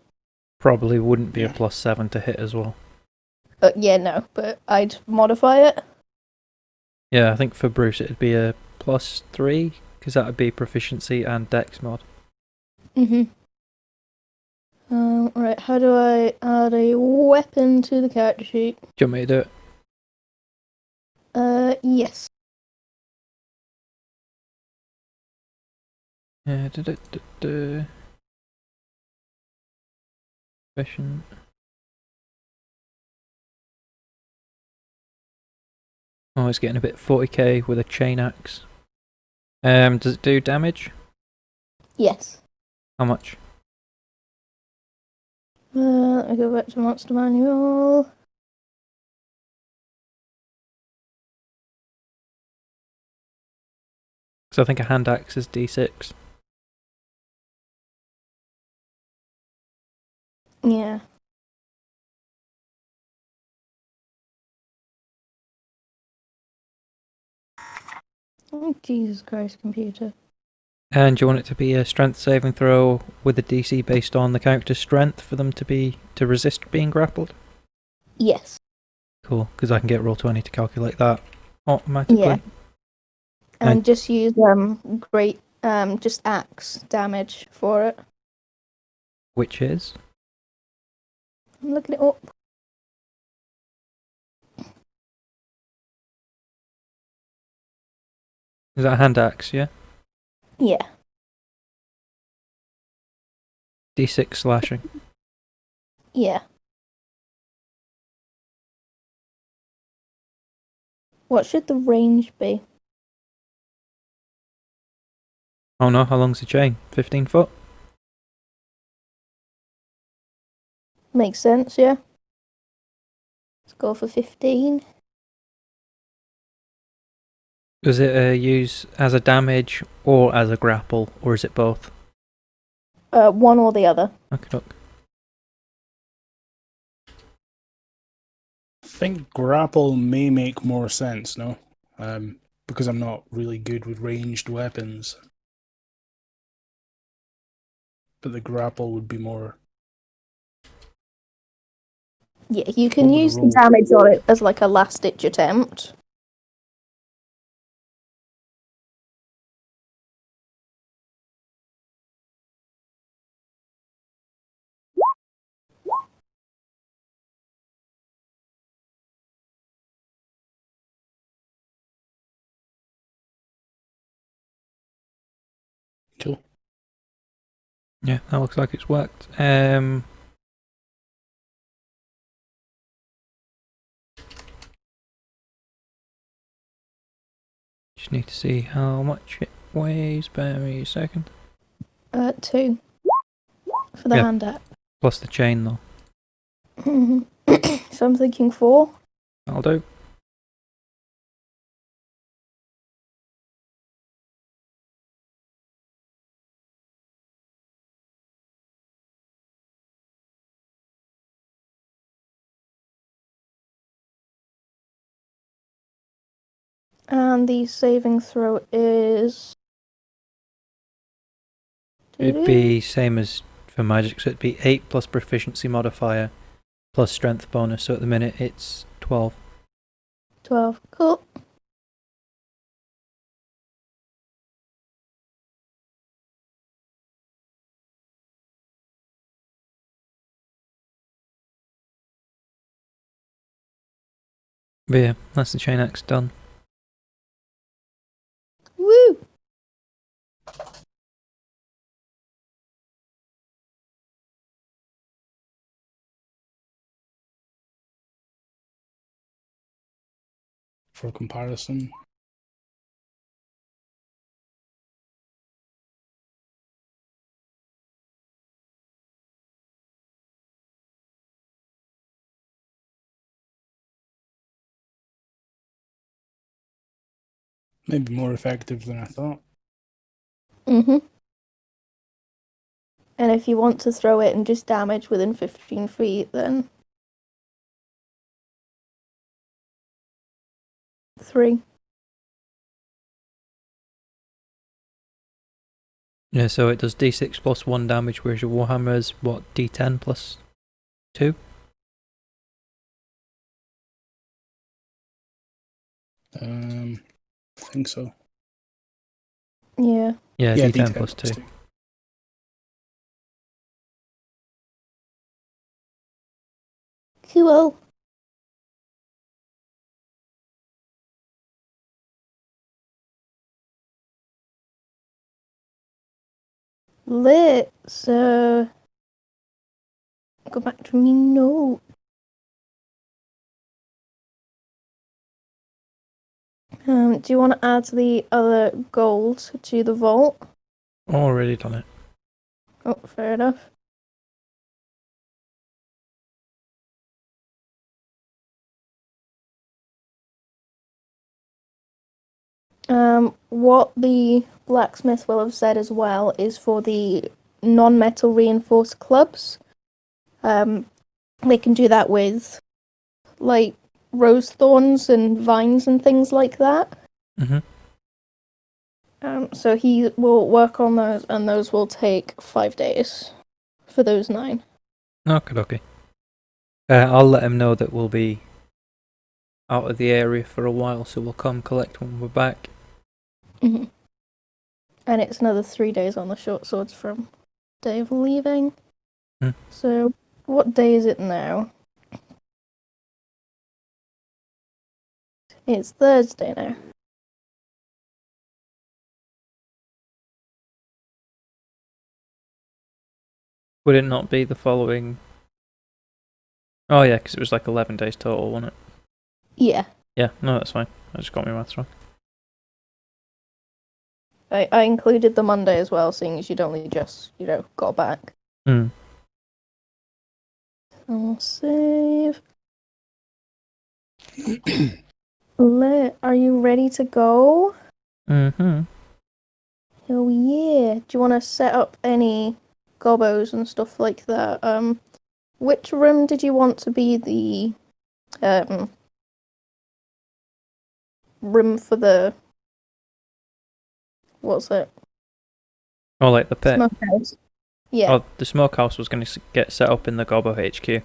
Probably wouldn't be a +7 to hit as well.
Yeah, no, but I'd modify it.
Yeah, I think for Bruce it'd be a +3, because that would be proficiency and dex mod.
Right, how do I add a weapon to the character sheet?
Do you want me to do it?
Yes.
Efficient. Oh, it's getting a bit 40k with a chain axe. Does it do damage?
Yes.
How much?
Let me go back to Monster Manual.
Because I think a hand axe is d6.
Yeah. Oh, Jesus Christ, computer.
And do you want it to be a strength saving throw with a DC based on the character's strength for them to resist being grappled?
Yes.
Cool, because I can get roll20 to calculate that automatically.
Yeah. And just use just axe damage for it.
Which is?
I'm looking it up.
Is that a hand axe, yeah?
Yeah.
D6 slashing.
Yeah. What should the range be?
Oh no, how long's the chain? 15 foot?
Makes sense, yeah. Let's go for 15.
Does it use as a damage or as a grapple, or is it both?
One or the other.
Okay, look.
I think grapple may make more sense, no? Because I'm not really good with ranged weapons. But the grapple would be more...
Yeah, you can
What would
use
the
the
roll-
damage on it as like a last-ditch attempt.
Cool.
Yeah, that looks like it's worked. Just need to see how much it weighs. Bear me a second.
2. For the
Yeah.
hand axe.
Plus the chain, though.
So I'm thinking 4.
That'll do.
And the saving throw is...
It'd be same as for magic, so it'd be 8 plus proficiency modifier plus strength bonus. So at the minute it's 12.
12. Cool.
But yeah, that's the chain axe done.
Woo!
for comparison. Maybe more effective than I thought.
Mm-hmm. And if you want to throw it and just damage within 15 feet, then 3.
Yeah, so it does d6 plus 1 damage, whereas your Warhammer is, what, d10 plus 2?
I think so.
Yeah.
Yeah,
Yeah,
d10 plus 2.
2.
Cool. Let's go back to me note. Do you want to add the other gold to the vault?
Already done it.
Oh, fair enough. What the blacksmith will have said as well is for the non-metal reinforced clubs. They can do that with, like, rose thorns and vines and things like that.
Mm-hmm.
So he will work on those, and those will take 5 days for those 9.
Okay. I'll let him know that we'll be out of the area for a while, so we'll come collect when we're back.
Mm-hmm. And it's another 3 days on the short swords from day of leaving. So, what day is it now? It's Thursday now.
Would it not be the following? Oh yeah, because it was like 11 days total, wasn't it?
Yeah.
Yeah, no, that's fine. I just got my maths wrong.
I included the Monday as well, seeing as you'd only just, got back. I'll save. Are you ready to go?
Mm-hmm.
Oh yeah. Do you want to set up any gobos and stuff like that? Which room did you want to be the room for the, what's it?
Oh, like the pit.
Smokehouse. Yeah.
Oh, the smokehouse was going to get set up in the Gobbo HQ.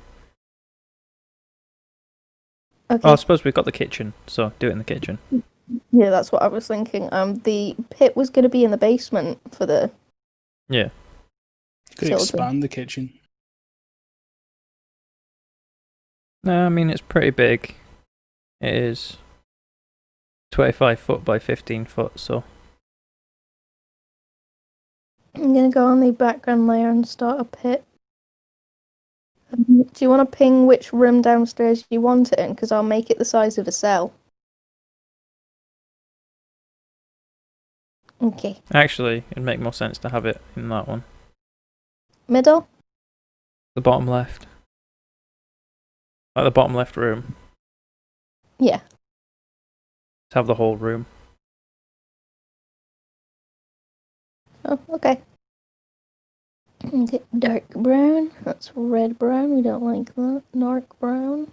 Okay.
Oh, I suppose we've got the kitchen, so do it in the kitchen.
Yeah, that's what I was thinking. The pit was going to be in the basement for the.
Yeah.
Could expand the kitchen.
No, I mean, it's pretty big. It is 25 foot by 15 foot, so.
I'm going to go on the background layer and start a pit. Do you want to ping which room downstairs you want it in? Because I'll make it the size of a cell. Okay.
Actually, it'd make more sense to have it in that one.
Middle?
The bottom left. Like the bottom left room.
Yeah.
To have the whole room.
Oh, okay. Okay, dark brown. That's red brown. We don't like that. Dark brown.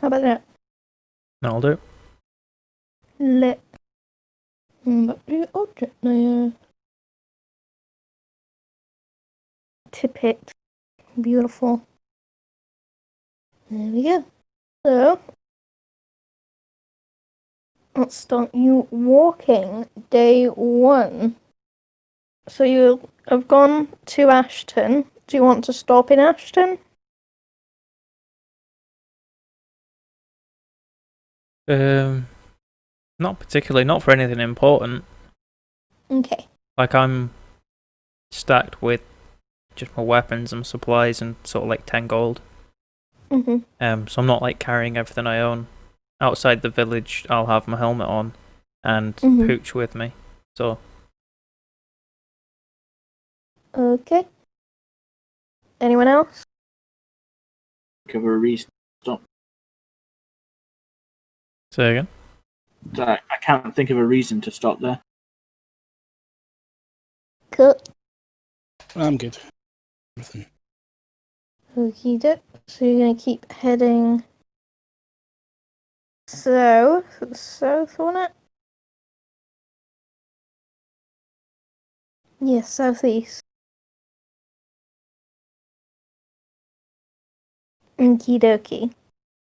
How about that?
That'll do.
Lit. Back to object layer. Tip it. Beautiful. There we go. So, Let's start you walking. Day 1. So you have gone to Ashton. Do you want to stop in Ashton?
Not particularly. Not for anything important.
Okay.
Like, I'm stacked with just my weapons and supplies and sort of like 10 gold. So I'm not like carrying everything I own. Outside the village, I'll have my helmet on and Pooch with me. So.
Okay. Anyone else?
Give her a reason. Stop.
Say again?
I can't think of a reason to stop there.
Cut.
I'm good. Everything.
Okie doke. So you're gonna keep heading south on it? Yes, southeast. Okie dokie.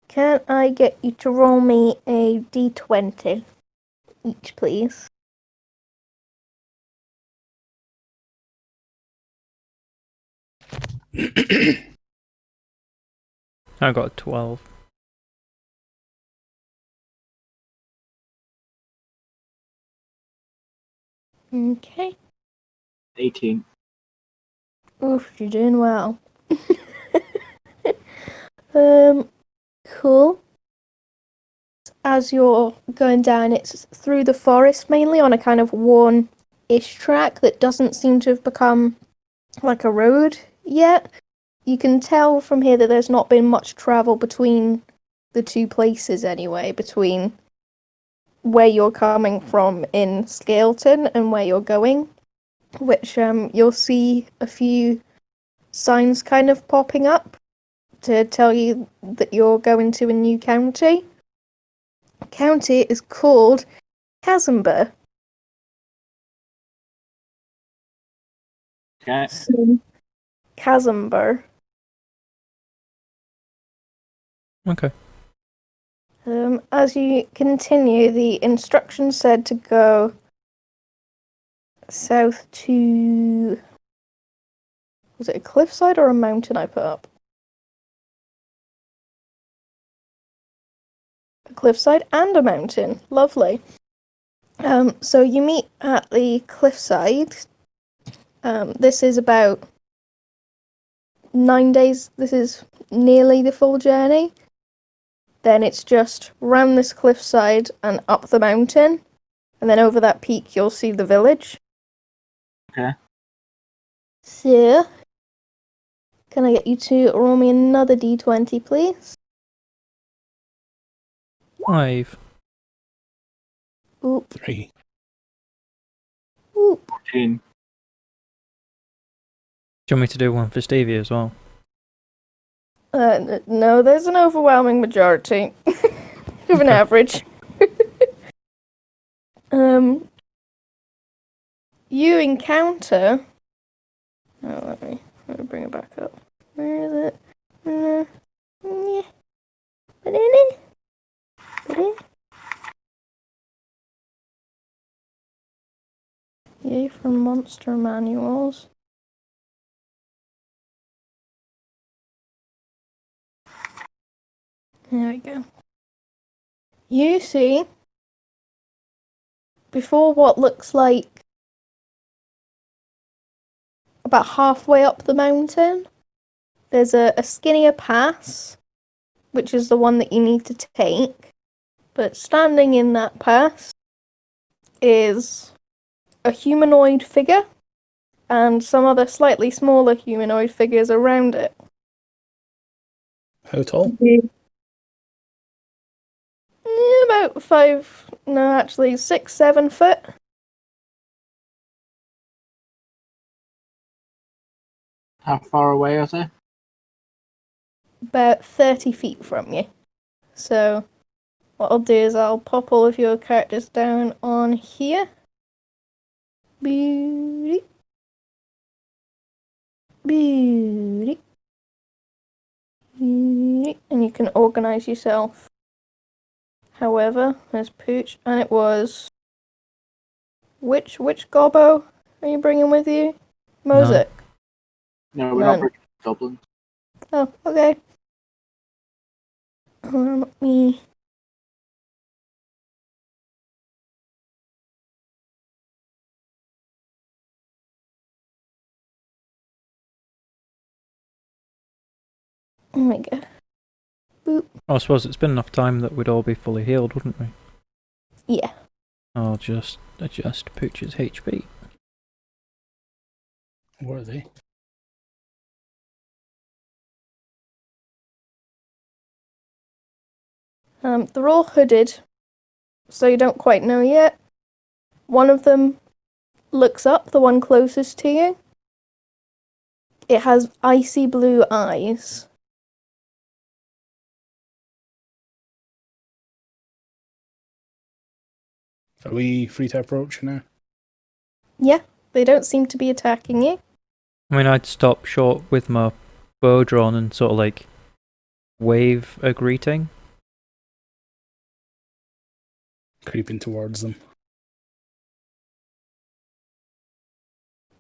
Can I get you to roll me a d20 each, please?
I got 12.
Okay.
18.
Oof, you're doing well. Cool. As you're going down, it's through the forest mainly on a kind of worn-ish track that doesn't seem to have become like a road yet. You can tell from here that there's not been much travel between the two places anyway, between where you're coming from in Scaleton and where you're going, which you'll see a few signs kind of popping up to tell you that you're going to a new county. The county is called Kazumba.
Okay.
So, Kazumba.
Okay.
As you continue, the instructions said to go south to... Was it a cliffside or a mountain I put up? A cliffside and a mountain. Lovely. So you meet at the cliffside. This is about 9 days. This is nearly the full journey. Then it's just round this cliffside and up the mountain. And then over that peak you'll see the village.
Okay.
So, can I get you to roll me another d20, please?
5.
Oop,
3.
oop.
14.
Do you want me to do one for Stevie as well?
No, there's an overwhelming majority of an average. You encounter... Oh, let me bring it back up. Where is it? Yay for monster manuals. There we go. You see, before what looks like about halfway up the mountain, there's a skinnier pass, which is the one that you need to take. But standing in that pass is a humanoid figure and some other slightly smaller humanoid figures around it.
How tall?
About 6, 7 foot.
How far away are they?
About 30 feet from you. So, what I'll do is I'll pop all of your characters down on here. Beauty. Beauty. Beauty. And you can organise yourself However, there's Pooch, and it was... Which gobbo are you bringing with you? Mosaic.
No, we're
None.
not bringing goblins.
Oh, okay. Let me... Oh my god.
I suppose it's been enough time that we'd all be fully healed, wouldn't we?
Yeah.
I'll just adjust Pooch's HP.
What are they?
They're all hooded, so you don't quite know yet. One of them looks up, the one closest to you. It has icy blue eyes.
Are we free to approach now?
Yeah, they don't seem to be attacking you.
I mean, I'd stop short with my bow drawn and sort of like wave a greeting.
Creeping towards them.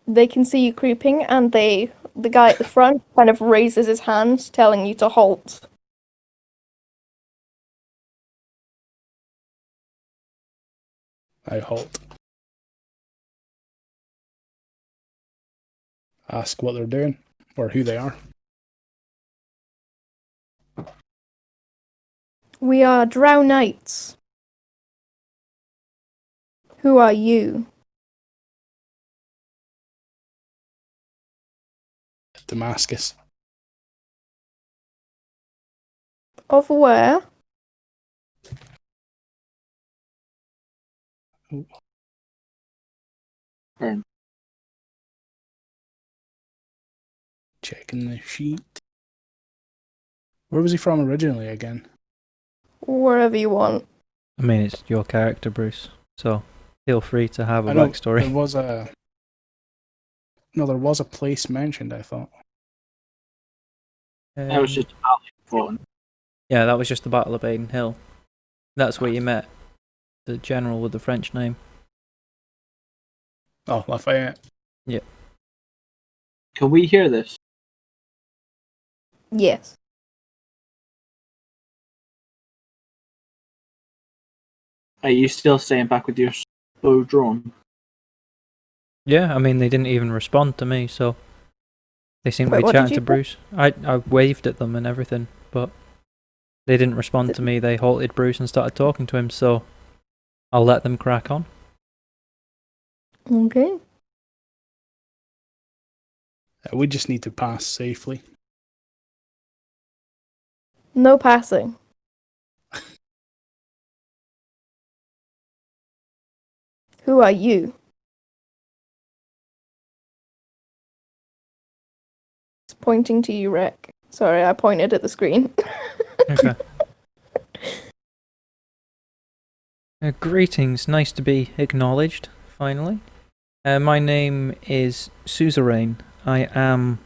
They can see you creeping, and the guy at the front kind of raises his hand, telling you to halt.
I halt. Ask what they're doing, or who they are.
We are Drow Knights. Who are you?
Damascus.
Of where?
Burn.
Checking the sheet. Where was he from originally again?
Wherever you want.
I mean, it's your character, Bruce, so feel free to have a
I know
backstory.
There was a... No, there was a place mentioned, I thought.
That was just a valley fun.
Yeah, that was just the Battle of Baden Hill. That's where you met the general with the French name.
Oh, Lafayette.
Can we hear this?
Yes.
Are you still staying back with your bow drawn?
Yeah, I mean, they didn't even respond to me, so they seemed to
Wait,
be
what did
chatting
you
to
say?
Bruce. I waved at them and everything, but they didn't respond to me. They halted Bruce and started talking to him, so I'll let them crack on.
Okay.
We just need to pass safely.
No passing. Who are you? It's pointing to you, Rick. Sorry, I pointed at the screen.
Okay. Greetings, nice to be acknowledged, finally. My name is Suzerain. I am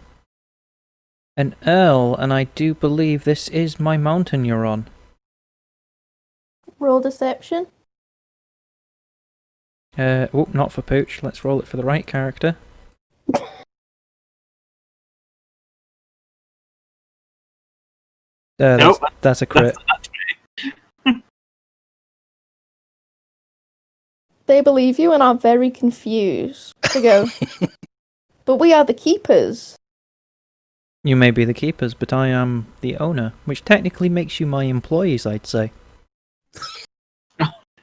an Earl, and I do believe this is my mountain you're on.
Roll deception.
Not for Pooch. Let's roll it for the right character.
Nope.
That's a crit.
They believe you and are very confused. They go, but we are the keepers.
You may be the keepers, but I am the owner, which technically makes you my employees, I'd say.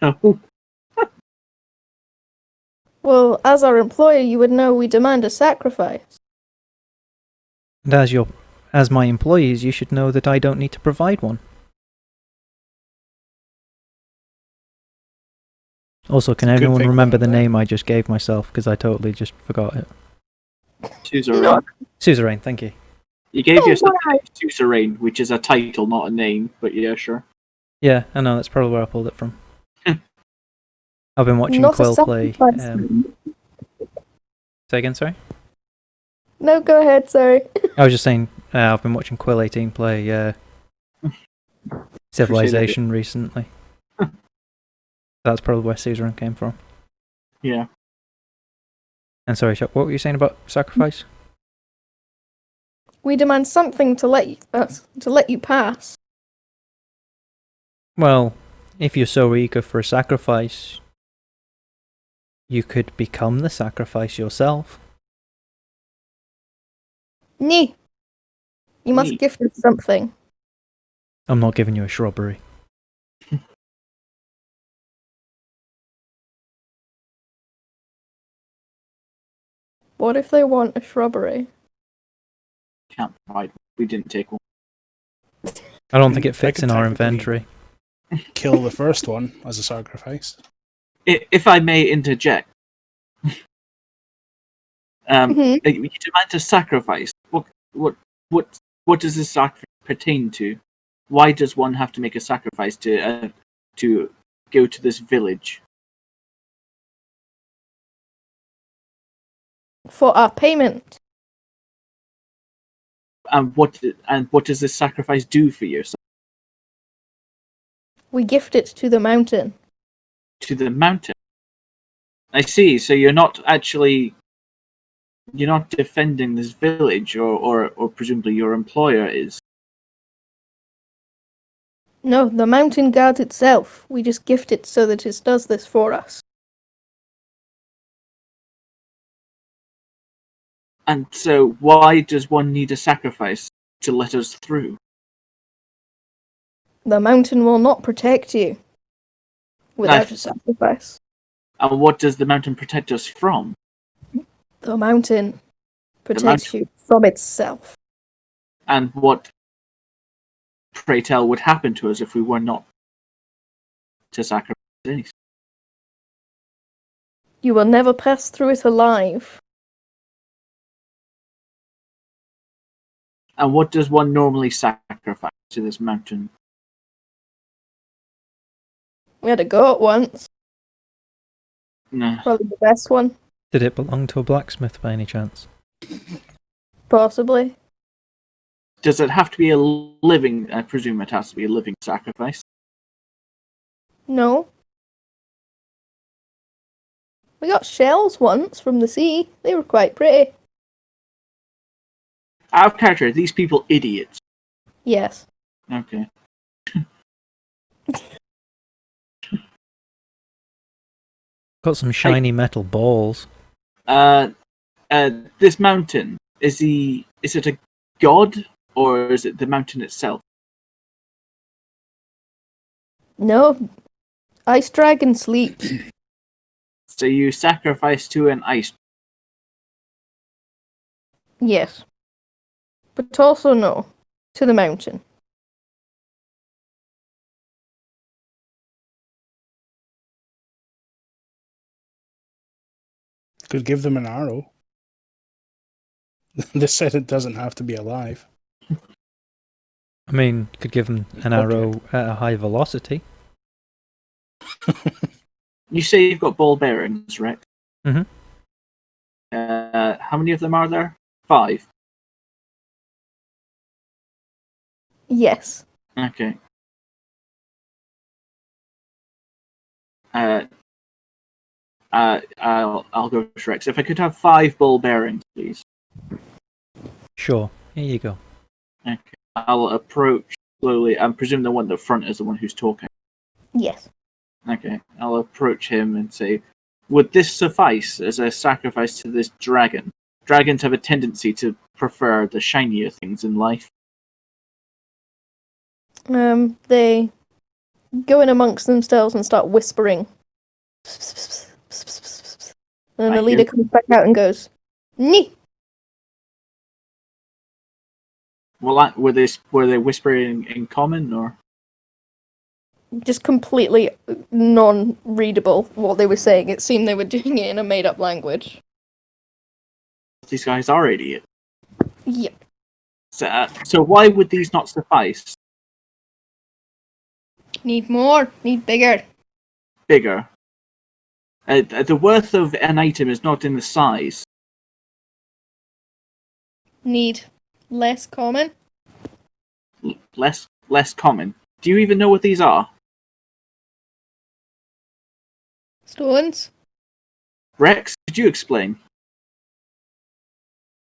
No.
Well, as our employer, you would know we demand a sacrifice.
And as my employees, you should know that I don't need to provide one. Also, can
It's a good
everyone
thing
remember
that-
the name I just gave myself? Because I totally just forgot it.
Suzerain.
No.
Suzerain, thank you.
You gave
Oh,
yourself
wow.
Suzerain, which is a title, not a name, but yeah, sure.
Yeah, I know, that's probably where I pulled it from. I've been watching
Not a
Quill play.
sacrifice.
Say again, sorry?
No, go ahead, sorry.
I was just saying, I've been watching Quill 18 play Civilization recently. That's probably where Suzerain came from.
Yeah.
And sorry, Chuck, what were you saying about sacrifice?
We demand something to let you pass.
Well, if you're so eager for a sacrifice, you could become the sacrifice yourself.
Nee. You must
Nee.
gift us something.
I'm not giving you a shrubbery.
What if they want a shrubbery?
Can't provide. We didn't take one.
I don't think it
I
fits
could
in our
technically
inventory.
Kill the first one as a sacrifice.
If I may interject,
Mhm.
you demand a sacrifice. What does this sacrifice pertain to? Why does one have to make a sacrifice to go to this village?
For our payment.
And what does this sacrifice do for yourself?
We gift it to the mountain.
To the mountain. I see. So you're not defending this village, or presumably your employer is.
No, the mountain guards itself. We just gift it so that it does this for us.
And so, why does one need a sacrifice to let us through?
The mountain will not protect you without a sacrifice.
And what does the mountain protect us from?
The mountain protects you from itself.
And what, pray tell, would happen to us if we were not to sacrifice this?
You will never pass through it alive.
And what does one normally sacrifice to this mountain?
We had a goat once.
No.
Probably the best one.
Did it belong to a blacksmith by any chance?
Possibly.
Does it have to be a living? I presume it has to be a living sacrifice.
No. We got shells once from the sea. They were quite pretty.
Out of character, are these people idiots?
Yes.
Okay.
Got some shiny metal balls.
This mountain, is it a god, or is it the mountain itself?
No. Ice dragon sleeps.
So you sacrifice to an ice.
Yes. But also no. To the mountain.
Could give them an arrow. This said it doesn't have to be alive.
I mean, you could give them an arrow at a high velocity.
You say you've got ball bearings, right?
Mm-hmm.
How many of them are there? 5.
Yes.
Okay. I'll go Shreks. If I could have 5 ball bearings, please.
Sure, here you go.
Okay. I'll approach slowly. I presume the one at the front is the one who's talking.
Yes.
Okay. I'll approach him and say, would this suffice as a sacrifice to this dragon? Dragons have a tendency to prefer the shinier things in life.
They go in amongst themselves and start whispering. And then the leader comes back out and goes, "Nee."
Well, were they whispering in common, or
Just completely non-readable what they were saying. It seemed they were doing it in a made-up language.
these guys are idiots?
Yep.
So why would these not suffice?
Need more. Need bigger.
Bigger. The worth of an item is not in the size.
Need less common.
Less common. Do you even know what these are?
Stones?
Rex, could you explain?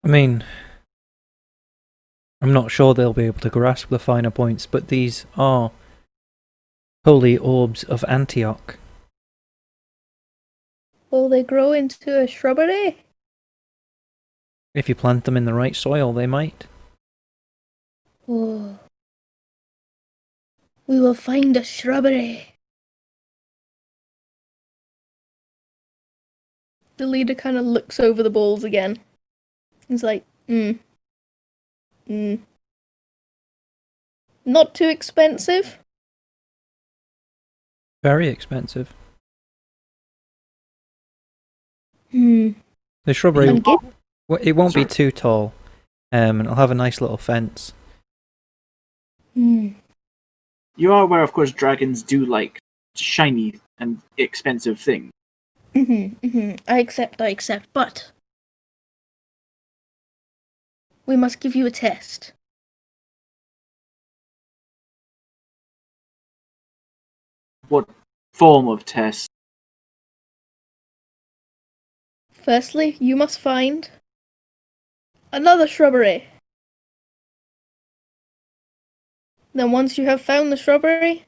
I mean, I'm not sure they'll be able to grasp the finer points, but these are holy orbs of Antioch.
Will they grow into a shrubbery?
If you plant them in the right soil, they might.
Oh. We will find a shrubbery. The leader kind of looks over the balls again. He's like, Not too expensive?
Very expensive.
Hmm.
The shrubbery,
And
it won't be
Sorry.
too tall, and it'll have a nice little fence.
Hmm.
You are aware, of course, dragons do like shiny and expensive things.
I accept, but we must give you a test.
What form of test?
Firstly, you must find another shrubbery. Then once you have found the shrubbery,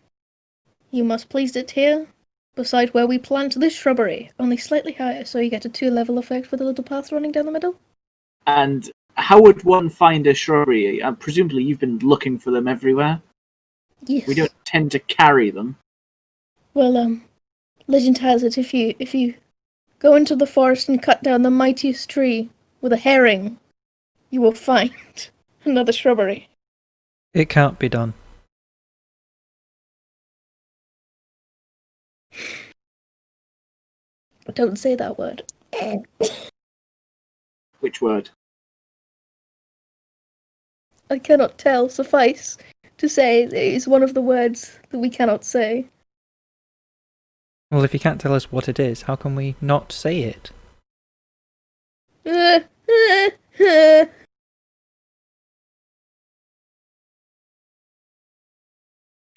you must place it here, beside where we plant this shrubbery, only slightly higher, so you get a 2-level effect with a little path running down the middle.
And how would one find a shrubbery? Presumably you've been looking for them everywhere.
Yes.
We don't tend to carry them.
Well, legend has it if you go into the forest and cut down the mightiest tree with a herring, you will find another shrubbery.
It can't be done.
Don't say that word.
Which word?
I cannot tell. Suffice to say, it is one of the words that we cannot say.
Well, if you can't tell us what it is, how can we not say it?
Did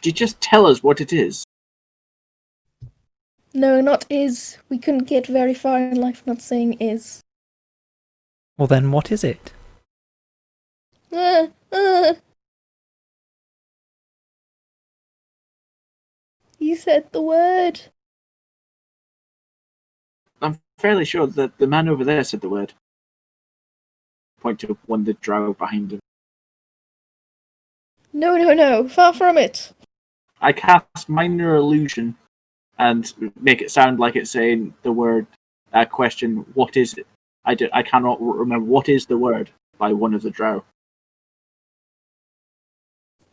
you just tell us what it is?
No, not is. We couldn't get very far in life not saying is.
Well then, what is it?
You said the word.
I'm fairly sure that the man over there said the word. Point to one of the drow behind him.
No. Far from it.
I cast minor illusion and make it sound like it's saying the word question, what is it? I cannot remember what is the word by one of the drow.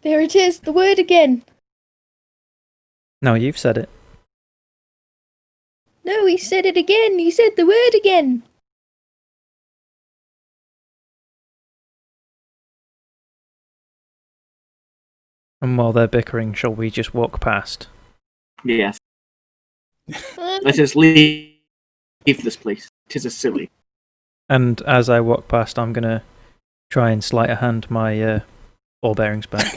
There it is, the word again.
No, you've said it.
No, he said it again. He said the word again.
And while they're bickering, shall we just walk past?
Yes. Let us leave this place. 'Tis a silly.
And as I walk past, I'm gonna try and sleight of hand my ball bearings back.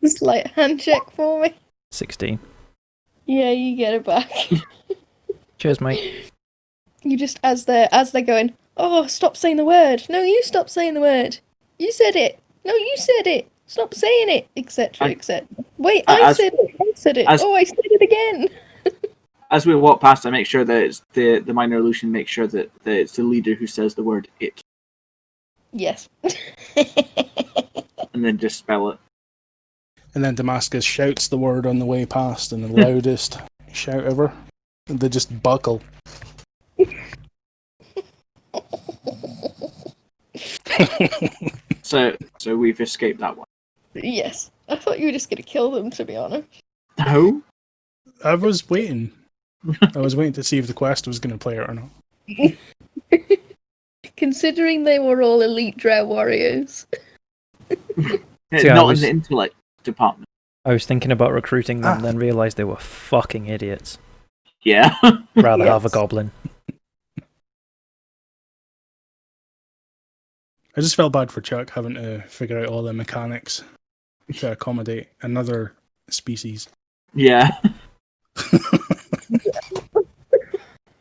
Slight hand check for me.
16.
Yeah, you get it back.
Cheers, mate.
You just, as they're going, oh, stop saying the word. No, you stop saying the word. You said it. No, you said it. Stop saying it, etc., etc. Wait, I said it. Oh, I said it again.
As we walk past, I make sure that it's the minor illusion makes sure that it's the leader who says the word it.
Yes.
And then just spell it.
And then Damascus shouts the word on the way past in the loudest shout ever. And they just buckle.
So we've escaped that one.
Yes. I thought you were just going to kill them, to be honest.
No?
I was waiting. I was waiting to see if the quest was going to play it or not.
Considering they were all elite drow warriors.
See,
Not in the intellect department.
I was thinking about recruiting them, then realised they were fucking idiots.
Yeah.
Rather have a goblin.
I just felt bad for Chuck having to figure out all the mechanics to accommodate another species.
Yeah.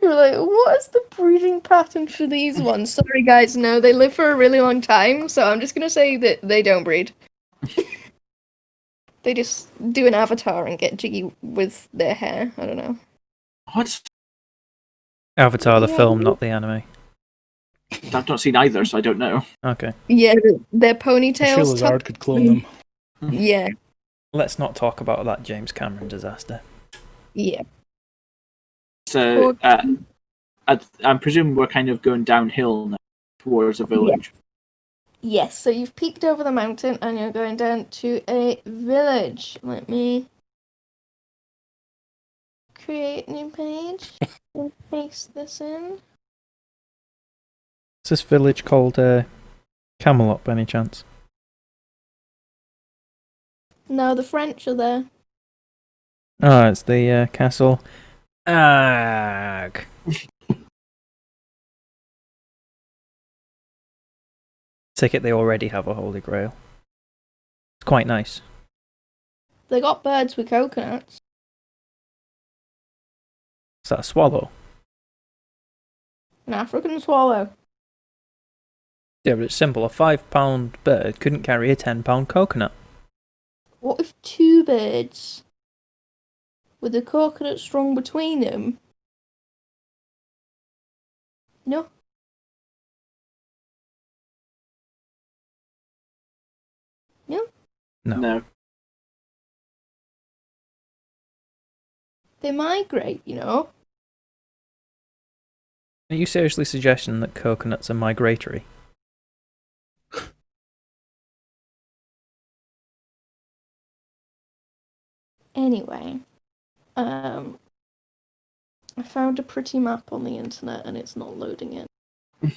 You're like, what is the breeding pattern for these ones? Sorry, guys, no, they live for a really long time, so I'm just gonna say that they don't breed. They just do an avatar and get jiggy with their hair. I don't know.
What?
Avatar the
Yeah.
film, not the anime.
I've not seen either, so I don't know.
Okay.
Yeah, their
I'm sure
ponytails.
Lezard could clone them.
Yeah,
Let's not talk about that James Cameron disaster.
yeah.
So, I'm presuming we're kind of going downhill now towards a village.
Yes, so you've peeked over the mountain and you're going down to a village. Let me create a new page and paste this in.
Is this village called Camelot by any chance?
No, the French are there.
Oh, it's the castle. Ag. Take it they already have a Holy Grail. It's quite nice.
They got birds with coconuts.
Is that a swallow?
An African swallow.
Yeah, but it's simple. A £5 bird couldn't carry a £10 coconut.
What if two birds with a coconut strung between them? No.
No.
They migrate, you know.
Are you seriously suggesting that coconuts are migratory?
Anyway, I found a pretty map on the internet and it's not loading it. I'm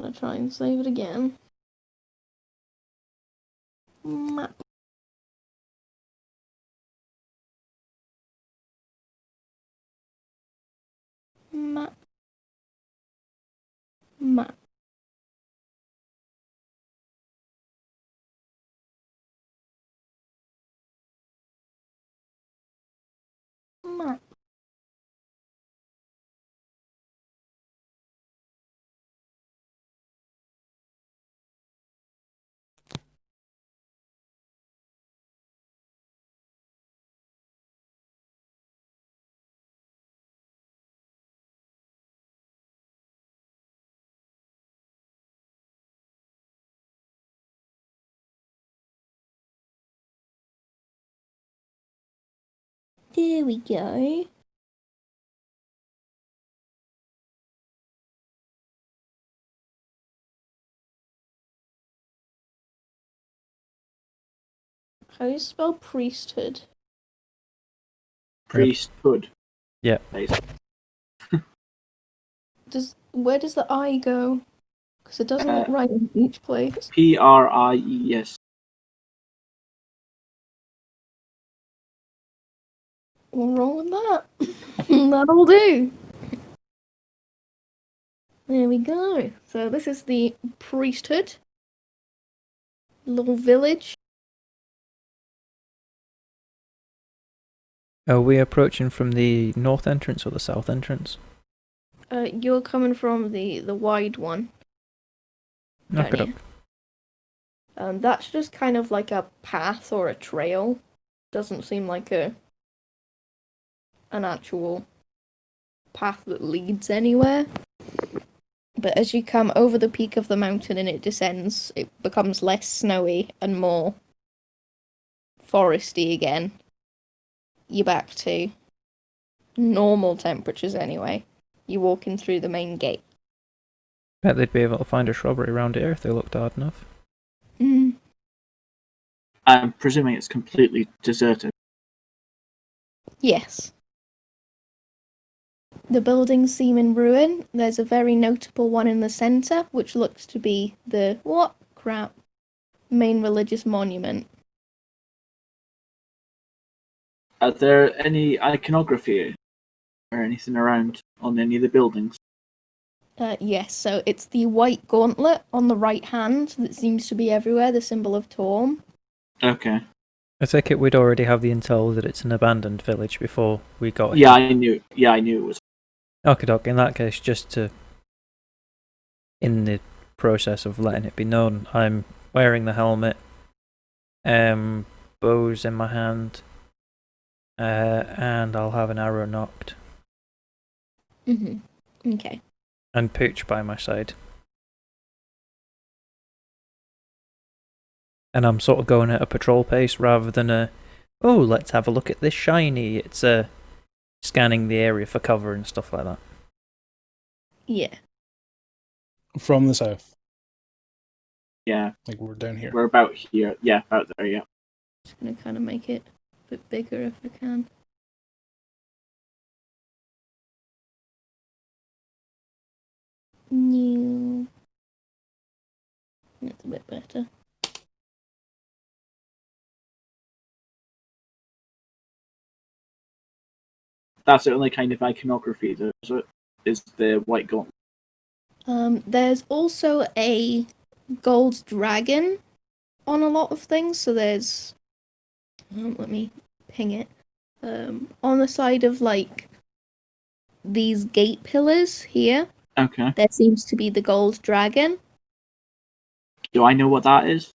gonna try and save it again. Map. Map. Map. Map. There we go. How do you spell priesthood?
Priesthood.
Yeah.
Where does the I go? Because it doesn't look right in each place.
Pries.
What's wrong with that? That'll do. There we go. So this is the priesthood. Little village.
Are we approaching from the north entrance or the south entrance?
You're coming from the wide one.
Knock it up.
That's just kind of like a path or a trail. Doesn't seem like an actual path that leads anywhere. But as you come over the peak of the mountain and it descends, it becomes less snowy and more foresty again. You're back to normal temperatures anyway. You're walking through the main gate.
Bet they'd be able to find a shrubbery around here if they looked hard enough.
I'm presuming it's completely deserted.
Yes. The buildings seem in ruin. There's a very notable one in the centre, which looks to be the main religious monument.
Are there any iconography or anything around on any of the buildings?
Yes, so it's the white gauntlet on the right hand that seems to be everywhere, the symbol of Torm.
Okay.
I take it we'd already have the intel that it's an abandoned village before we got
Yeah,
here.
I knew it was.
Okay, doc. In that case, just to in the process of letting it be known, I'm wearing the helmet, bows in my hand, and I'll have an arrow knocked,
Okay.
and Pooch by my side. And I'm sort of going at a patrol pace rather than let's have a look at this shiny. It's scanning the area for cover and stuff like that.
Yeah.
From the south.
Yeah,
Like we're down here.
we're about here. Yeah, about there. Yeah.
Just gonna kind of make it a bit bigger if I can. New. That's a bit better.
That's the only kind of iconography there is the white gauntlet.
There's also a gold dragon on a lot of things. So there's, let me ping it. On the side of like these gate pillars here,
Okay.
there seems to be the gold dragon.
Do I know what that is?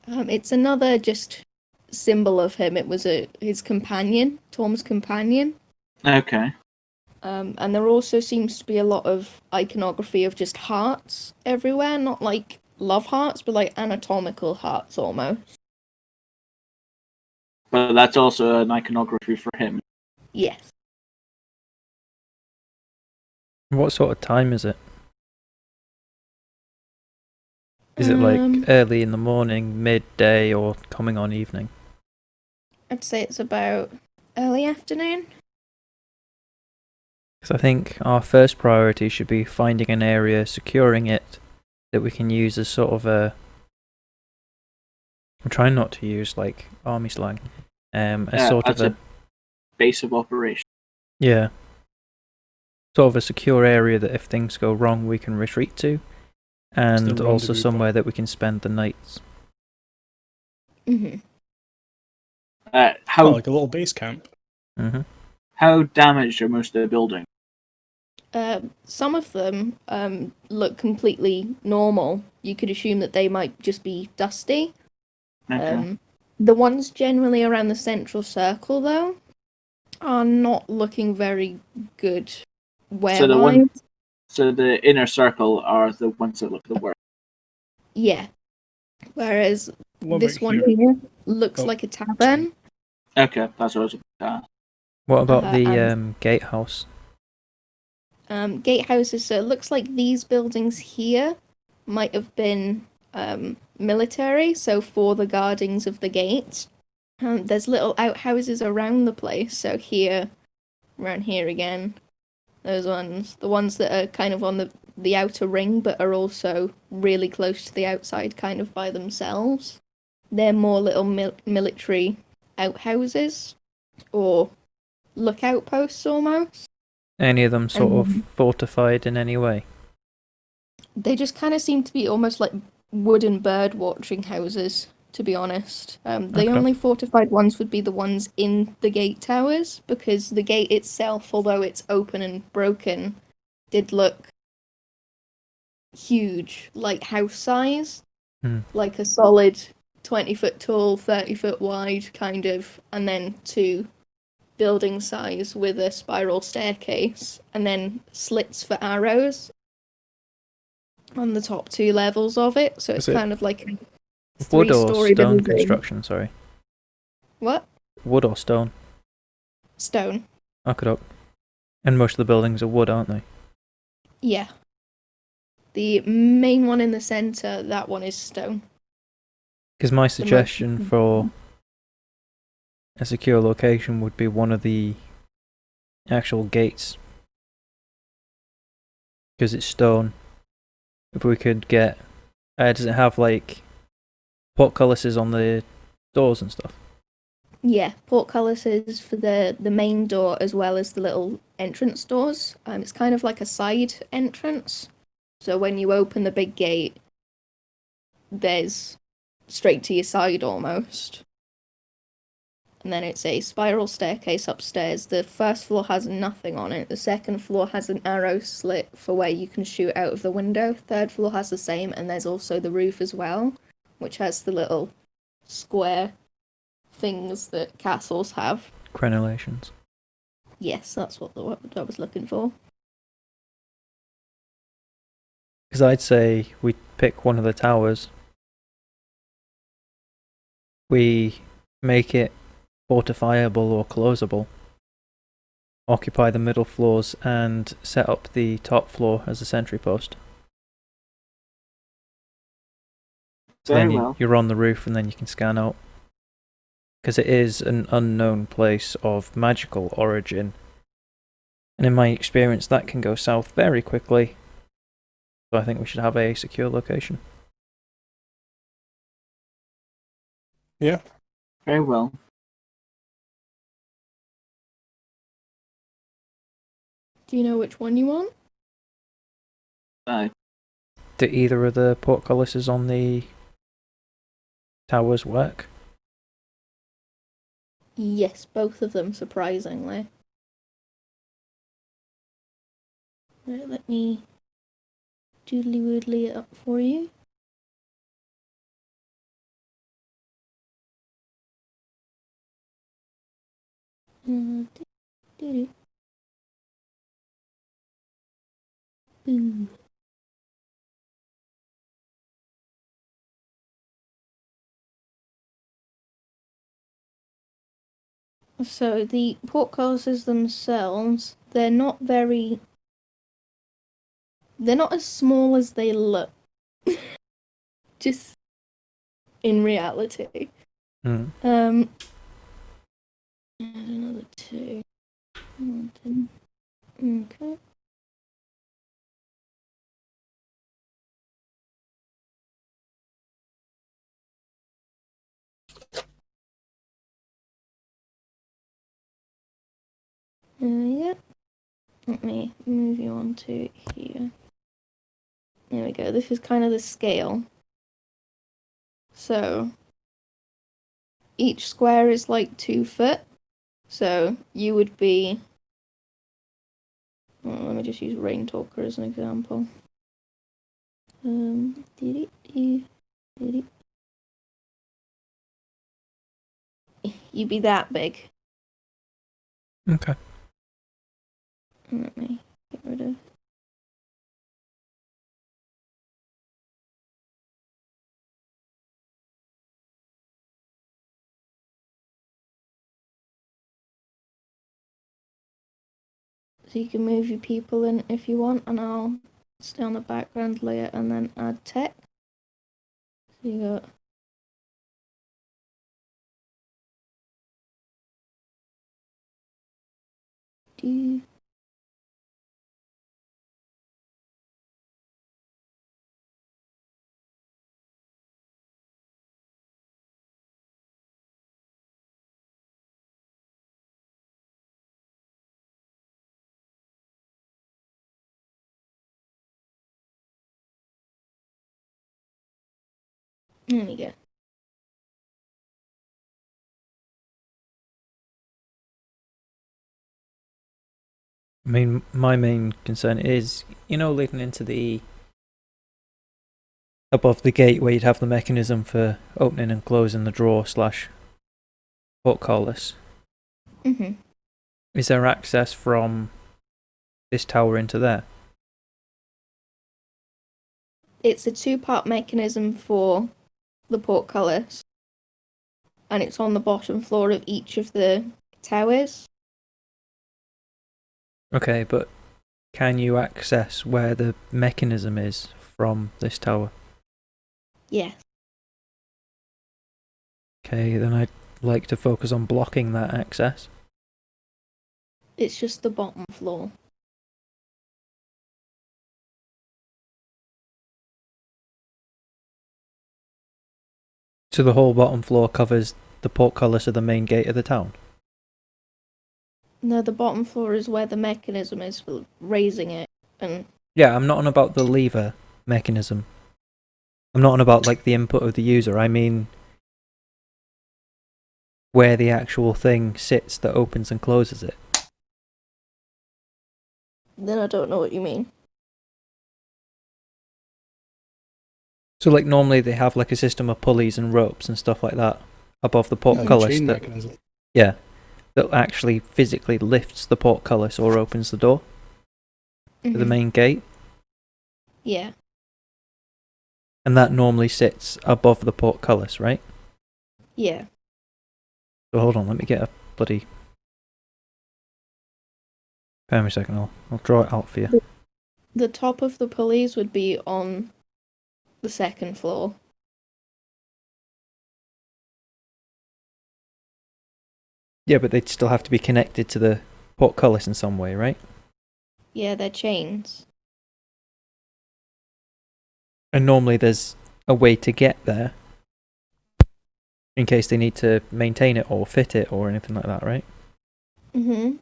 It's another just symbol of him. It was his companion, Torm's companion.
Okay.
And there also seems to be a lot of iconography of just hearts everywhere, not like love hearts, but like anatomical hearts almost.
But that's also an iconography for him.
Yes.
What sort of time is it? Is it like
Um,
early in the morning, midday, or coming on evening?
I'd say it's about early afternoon.
Because I think our first priority should be finding an area, securing it, that we can use as sort of a... I'm trying not to use like army slang.
As a base of operation.
Yeah. Sort of a secure area that if things go wrong we can retreat to. And
the
also
rendezvous
somewhere
point.
that we can spend the nights.
Mm-hmm.
How
like a little base camp.
Mm-hmm.
how damaged are most of the buildings?
Some of them look completely normal. You could assume that they might just be dusty.
Okay.
The ones generally around the central circle, though, are not looking very good.
So the inner circle are the ones that look the worst.
Yeah. Whereas
What
this
about
one
here?
here looks
Oh,
like a tavern.
Okay, that's what I was about to ask.
What about the
and-
gatehouse?
Gatehouses, so it looks like these buildings here might have been military, so for the guardings of the gates. There's little outhouses around the place, so here, around here again, those ones, the ones that are kind of on the outer ring but are also really close to the outside kind of by themselves. They're more little military outhouses, or lookout posts almost.
Any of them sort of fortified in any way?
They just kind of seem to be almost like wooden bird watching houses, to be honest. The
Okay.
only fortified ones would be the ones in the gate towers, because the gate itself, although it's open and broken, did look huge, like house size. Like a solid 20-foot tall, 30-foot wide kind of, and then two building size with a spiral staircase, and then slits for arrows on the top two levels of it. So it's
Is it
kind of like a
Wood or
three-story
stone
building.
construction, sorry.
What?
Wood or stone?
Stone.
Okay. And most of the buildings are wood, aren't they?
Yeah. The main one in the centre, that one is stone.
Because my suggestion for a secure location would be one of the actual gates. Because it's stone. If we could get... does it have like portcullises on the doors and stuff?
Yeah, portcullises for the main door as well as the little entrance doors. It's kind of like a side entrance. So when you open the big gate, there's straight to your side almost. And then it's a spiral staircase upstairs. The first floor has nothing on it. The second floor has an arrow slit for where you can shoot out of the window. Third floor has the same, and there's also the roof as well, which has the little square things that castles have.
Crenellations.
Yes, that's what I was looking for.
Because I'd say we pick one of the towers. We make it fortifiable or closable. Occupy the middle floors and set up the top floor as a sentry post. So
Very
then
well.
you're on the roof and then you can scan out. Because it is an unknown place of magical origin. And in my experience, that can go south very quickly. So I think we should have a secure location.
Yeah.
Very well.
Do you know which one you want?
Do either of the portcullises on the towers work?
Yes, both of them, surprisingly. Right, let me doodly woodly it up for you. Doo-doo. Boo. So the portcullises themselves, they're not as small as they look. Just in reality.
Mm.
Add another 2. Okay. Yeah. Let me move you on to here. There we go. This is kind of the scale. So each square is like 2 foot. So you would be. Well, let me just use Rain Talker as an example. You'd be that big.
Okay.
Let me get rid of. So you can move your people in if you want, and I'll stay on the background layer and then add tech. So you got. Do. There we go.
I mean, my main concern is, leading into the above the gate where you'd have the mechanism for opening and closing the drawer / portcullis.
Mm-hmm.
Is there access from this tower into there?
It's a 2-part mechanism for the portcullis, and it's on the bottom floor of each of the towers.
Okay, but can you access where the mechanism is from this tower?
Yes.
Okay, then I'd like to focus on blocking that access.
It's just the bottom floor.
So the whole bottom floor covers the portcullis of the main gate of the town?
No, the bottom floor is where the mechanism is for raising it. And
Yeah, I'm not on about the lever mechanism. I'm not on about, like, the input of the user. I mean, where the actual thing sits that opens and closes it.
Then I don't know what you mean.
So like normally they have like a system of pulleys and ropes and stuff like that above the portcullis
chain
that
mechanism.
that actually physically lifts the portcullis or opens the door to the
Mhm.
main gate,
Yeah.
and that normally sits above the portcullis, right?
Yeah.
So hold on, let me get a bloody. Bear me a second, I'll draw it out for you.
The top of the pulleys would be on the second floor.
Yeah, but they'd still have to be connected to the portcullis in some way, right?
Yeah, they're chains.
And normally there's a way to get there in case they need to maintain it or fit it or anything like that, right?
Mm-hmm.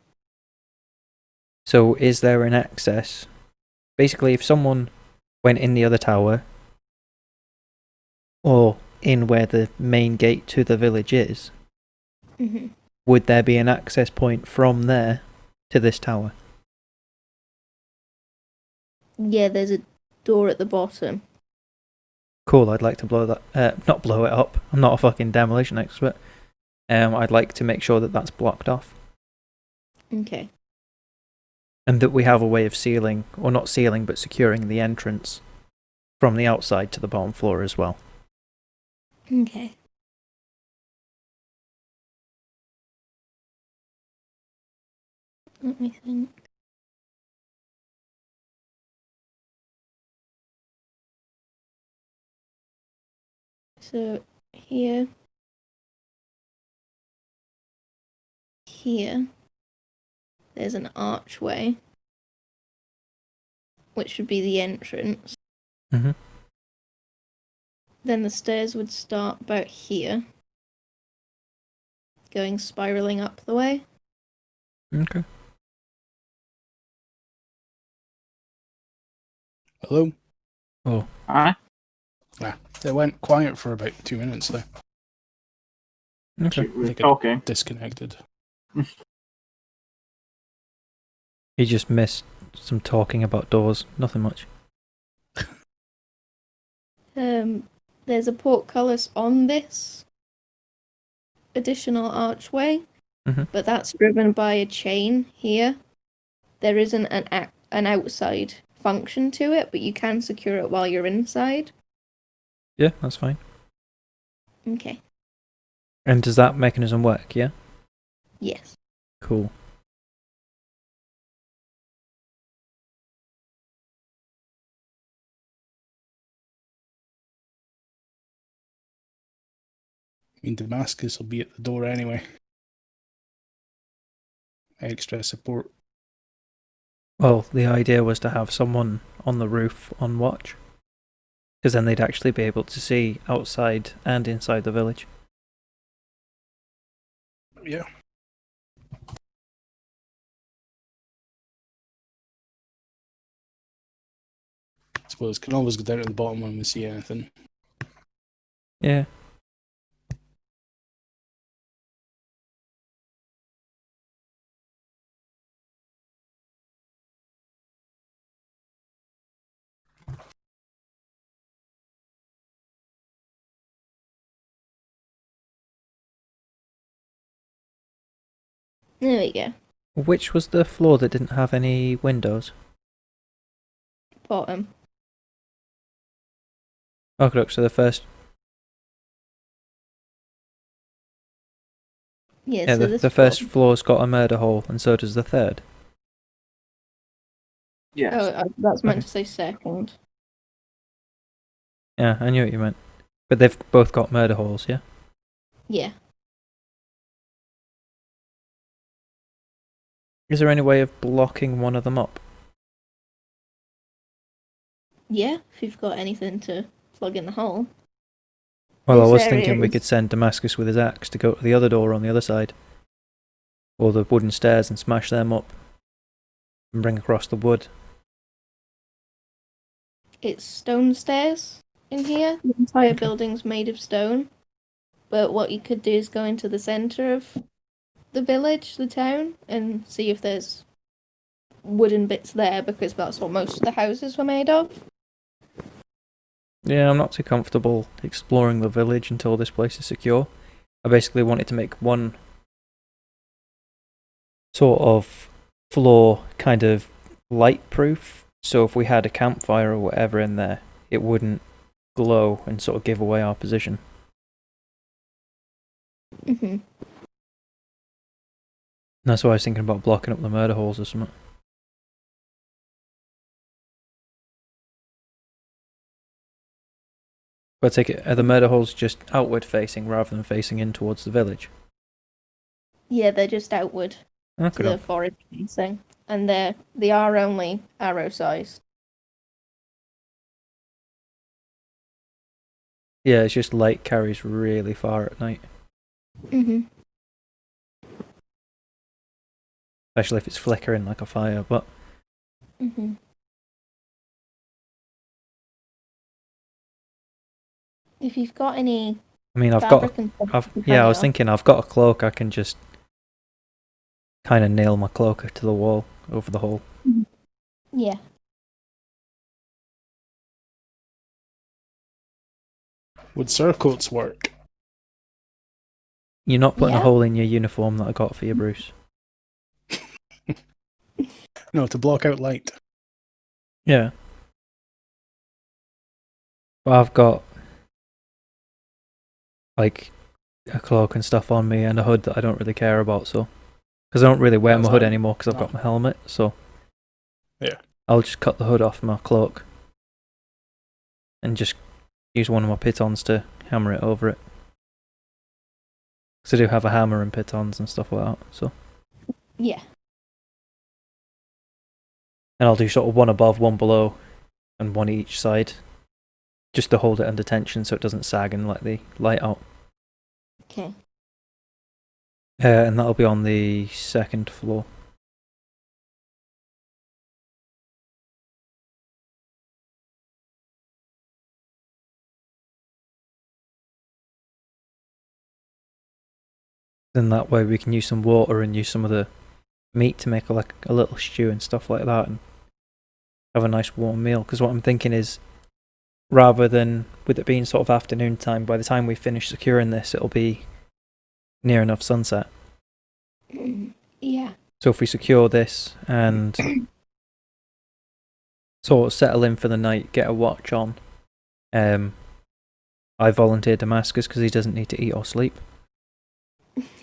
So is there an access? Basically, if someone went in the other tower or in where the main gate to the village is,
Mm-hmm.
would there be an access point from there to this tower?
Yeah, there's a door at the bottom.
Cool, I'd like to blow that, not blow it up, I'm not a fucking demolition expert. I'd like to make sure that that's blocked off.
Okay.
And that we have a way of sealing, or not sealing, but securing the entrance from the outside to the bottom floor as well.
Okay. Let me think. So here, there's an archway, which would be the entrance.
Mm-hmm.
Then the stairs would start about here, going spiraling up the way.
Okay.
Hello?
Aye.
It went quiet for about 2 minutes there.
Okay.
We're
Think it-
talking.
Disconnected.
He just missed some talking about doors, nothing much.
There's a portcullis on this additional archway,
Mhm.
but that's driven by a chain here. There isn't an outside function to it, but you can secure it while you're inside.
Yeah, that's fine.
Okay.
And does that mechanism work, yeah?
Yes.
Cool.
I mean, Damascus will be at the door anyway. Extra support.
Well, the idea was to have someone on the roof on watch, because then they'd actually be able to see outside and inside the village.
Yeah. I suppose can always go down to the bottom when we see anything.
Yeah.
There we go.
Which was the floor that didn't have any windows?
Bottom.
Okay, look, so the first...
Yeah,
Yeah,
so
the
this
first
floor.
floor's got a murder hole, and so does the third.
Yes.
Oh, that's meant
Okay.
to say second.
Yeah, I knew what you meant. But they've both got murder holes, yeah?
Yeah.
Is there any way of blocking one of them up?
Yeah, if you've got anything to plug in the hole.
Well, I
This
was
area
thinking we
is-
could send Damascus with his axe to go to the other door on the other side. Or the wooden stairs and smash them up. And bring across the wood.
It's stone stairs in here. The entire
Okay.
building's made of stone. But what you could do is go into the center of the village, the town, and see if there's wooden bits there, because that's what most of the houses were made of.
Yeah, I'm not too comfortable exploring the village until this place is secure. I basically wanted to make one sort of floor kind of light proof, so if we had a campfire or whatever in there, it wouldn't glow and sort of give away our position.
Mm-hmm.
That's why I was thinking about blocking up the murder holes or something. But I take it, are the murder holes just outward facing rather than facing in towards the village?
Yeah, they're just outward to the forest facing, and they are only arrow sized.
Yeah, it's just light carries really far at night.
Mm-hmm.
Especially if it's flickering like a fire, but...
Mm-hmm. If you've got any...
I mean, I was thinking I've got a cloak, I can just kind of nail my cloak to the wall over the hole.
Yeah.
Would surcoats work?
You're not putting a
Yeah.
hole in your uniform that I got for you, Bruce.
No, to block out light.
Yeah. But I've got like a cloak and stuff on me and a hood that I don't really care about, so because I don't really wear my hood anymore because I've got my helmet, so
yeah,
I'll just cut the hood off my cloak and just use one of my pitons to hammer it over it. Because I do have a hammer and pitons and stuff like that, so
Yeah.
and I'll do sort of one above, one below, and one each side, just to hold it under tension so it doesn't sag and let the light out.
Okay.
And that'll be on the second floor. Then that way we can use some water and use some of the meat to make like a little stew and stuff like that and have a nice warm meal. Because what I'm thinking is, rather than with it being sort of afternoon time, by the time we finish securing this, it'll be near enough sunset.
Yeah.
So if we secure this and sort of settle in for the night, get a watch on, I volunteered Damascus because he doesn't need to eat or sleep.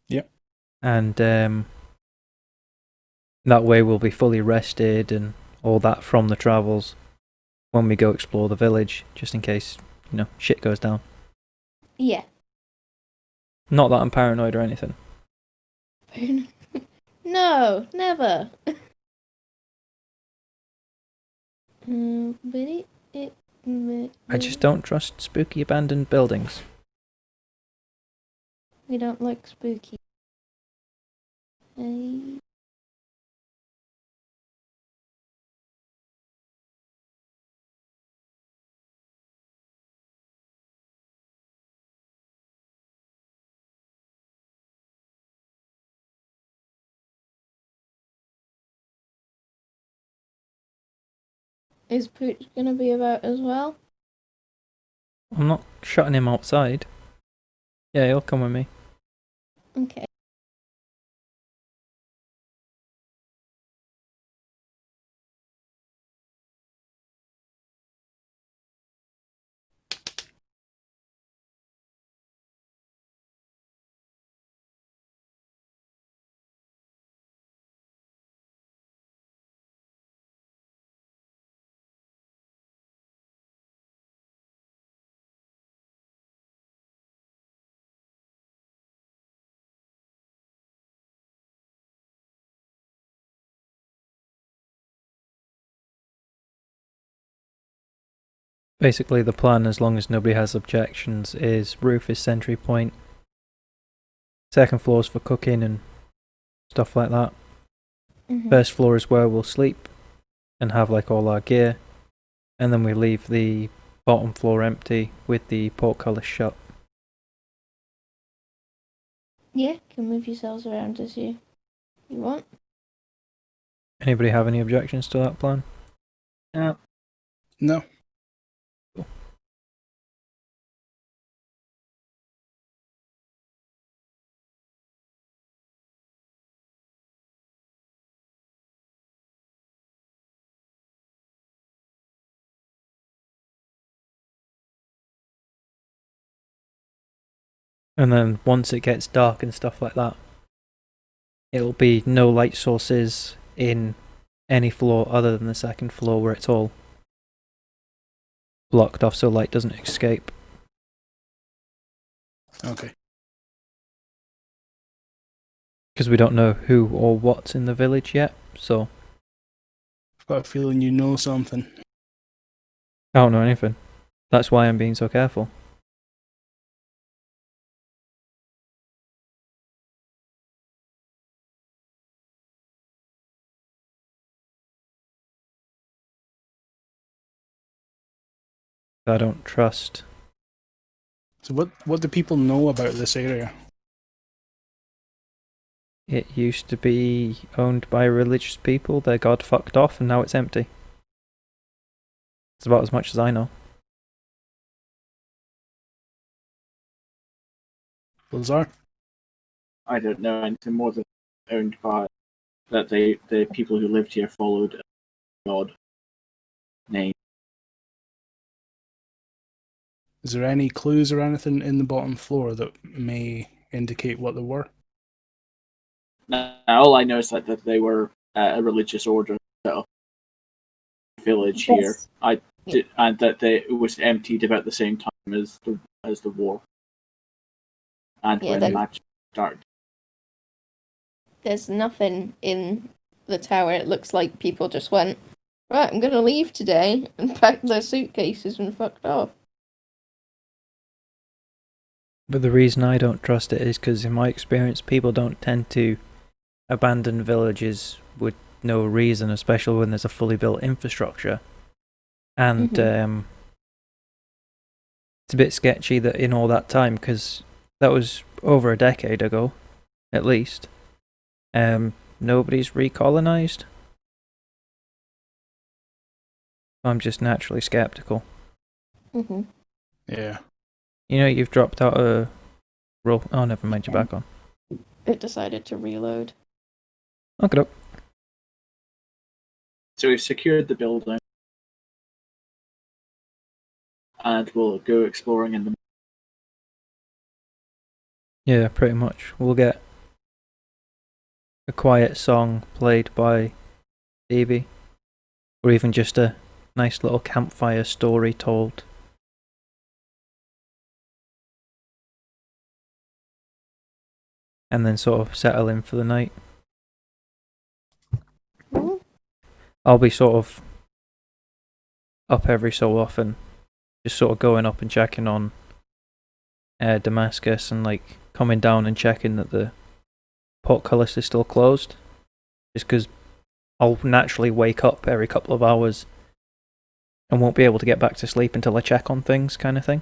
Yep.
And that way we'll be fully rested and all that from the travels when we go explore the village, just in case, shit goes down.
Yeah.
Not that I'm paranoid or anything.
No, never.
I just don't trust spooky abandoned buildings.
We don't like spooky. Hey. Is Pooch gonna be about as well?
I'm not shutting him outside. Yeah, he'll come with me.
Okay.
Basically, the plan, as long as nobody has objections, is roof is sentry point, second floor's for cooking and stuff like that.
Mm-hmm.
First floor is where we'll sleep and have like all our gear, and then we leave the bottom floor empty with the portcullis shut.
Yeah, can move yourselves around as you want.
Anybody have any objections to that plan?
Yeah.
No.
And then once it gets dark and stuff like that, it'll be no light sources in any floor other than the second floor where it's all blocked off so light doesn't escape.
Okay.
Because we don't know who or what's in the village yet, so
I've got a feeling you know something.
I don't know anything. That's why I'm being so careful. I don't trust.
So what do people know about this area?
It used to be owned by religious people, their god fucked off, and now it's empty. It's about as much as I know.
Lezard?
I don't know anything more than owned by that the people who lived here followed a god name.
Is there any clues or anything in the bottom floor that may indicate what they were?
Now, all I know is that they were a religious order set up a village here. And that it was emptied about the same time as the war. And when the match started.
There's nothing in the tower. It looks like people just went, right, I'm going to leave today, and packed their suitcases and fucked off.
But the reason I don't trust it is because in my experience people don't tend to abandon villages with no reason, especially when there's a fully built infrastructure. And it's a bit sketchy that in all that time, because that was over a decade ago, at least, nobody's recolonized. I'm just naturally skeptical.
Yeah.
You know, you've dropped out a roll. Oh, never mind, you're back on.
It decided to reload.
Okay.
So we've secured the building. And we'll go exploring in the...
Yeah, pretty much. We'll get a quiet song played by Phoebe, or even just a nice little campfire story told. And then sort of settle in for the night. I'll be sort of up every so often, just sort of going up and checking on Damascus and like coming down and checking that the portcullis is still closed. Just because I'll naturally wake up every couple of hours and won't be able to get back to sleep until I check on things, kind of thing.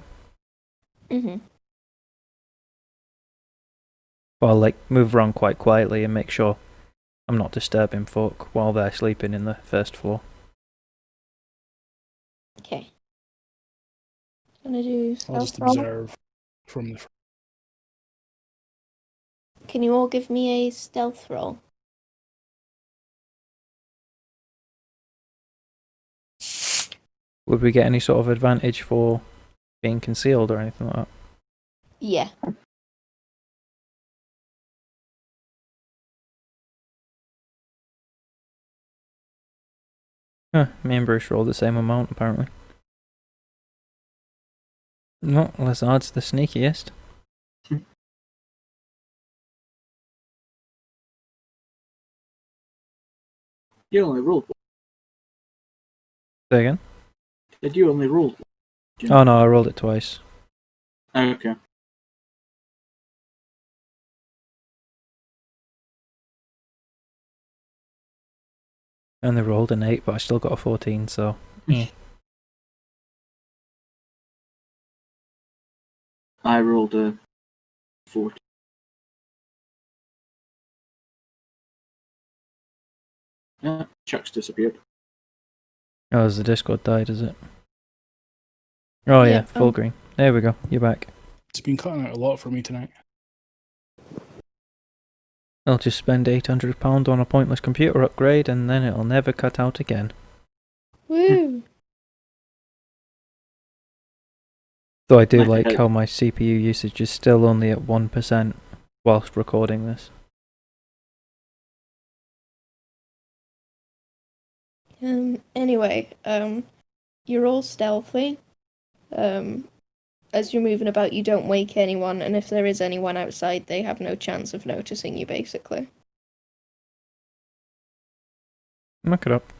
But I'll like move around quite quietly and make sure I'm not disturbing folk while they're sleeping in the first floor.
Okay. Gonna do
I'll just
stealth roll.
observe from the...
Can you all give me a stealth roll?
Would we get any sort of advantage for being concealed or anything like that?
Yeah.
Huh, me and Bruce rolled the same amount, apparently. No, Lezard's the sneakiest.
You only rolled one.
Say again?
Did you only roll one?
Oh no, I rolled it twice.
Okay.
I only rolled an 8, but I still got a 14, so... Yeah.
I rolled a 14. Yeah, Chuck's disappeared.
Oh, has the Discord died, is it? Oh yeah, full green. There we go, you're back.
It's been cutting out a lot for me tonight.
I'll just spend £800 on a pointless computer upgrade and then it'll never cut out again.
Woo!
Though I do
I think
like how my CPU usage is still only at 1% whilst recording this.
Anyway, you're all stealthy. As you're moving about, you don't wake anyone, and if there is anyone outside, they have no chance of noticing you, basically.
Look it up.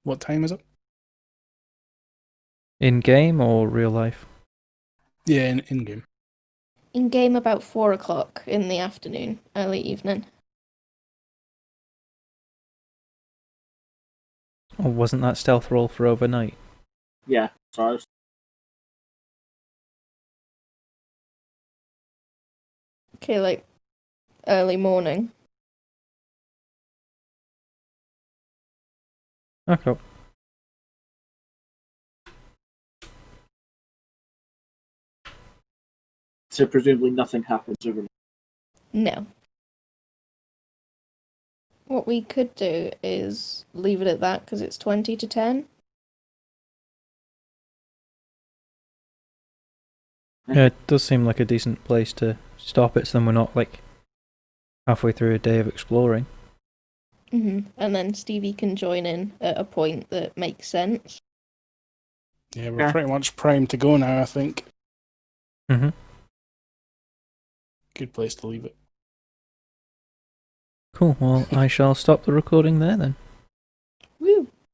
What time is it?
In game or real life?
Yeah, in game.
In game, about 4 o'clock in the afternoon, early evening.
Or wasn't that stealth roll for overnight?
Yeah, so I was...
Okay, like early morning.
Okay.
So presumably nothing happens overnight.
No. What we could do is leave it at that because it's 20 to 10.
Yeah, it does seem like a decent place to stop it so then we're not like halfway through a day of exploring.
And then Stevie can join in at a point that makes sense.
Yeah, we're pretty much primed to go now, I think.
Mm-hmm.
Good place to leave it.
Cool, well I shall stop the recording there then.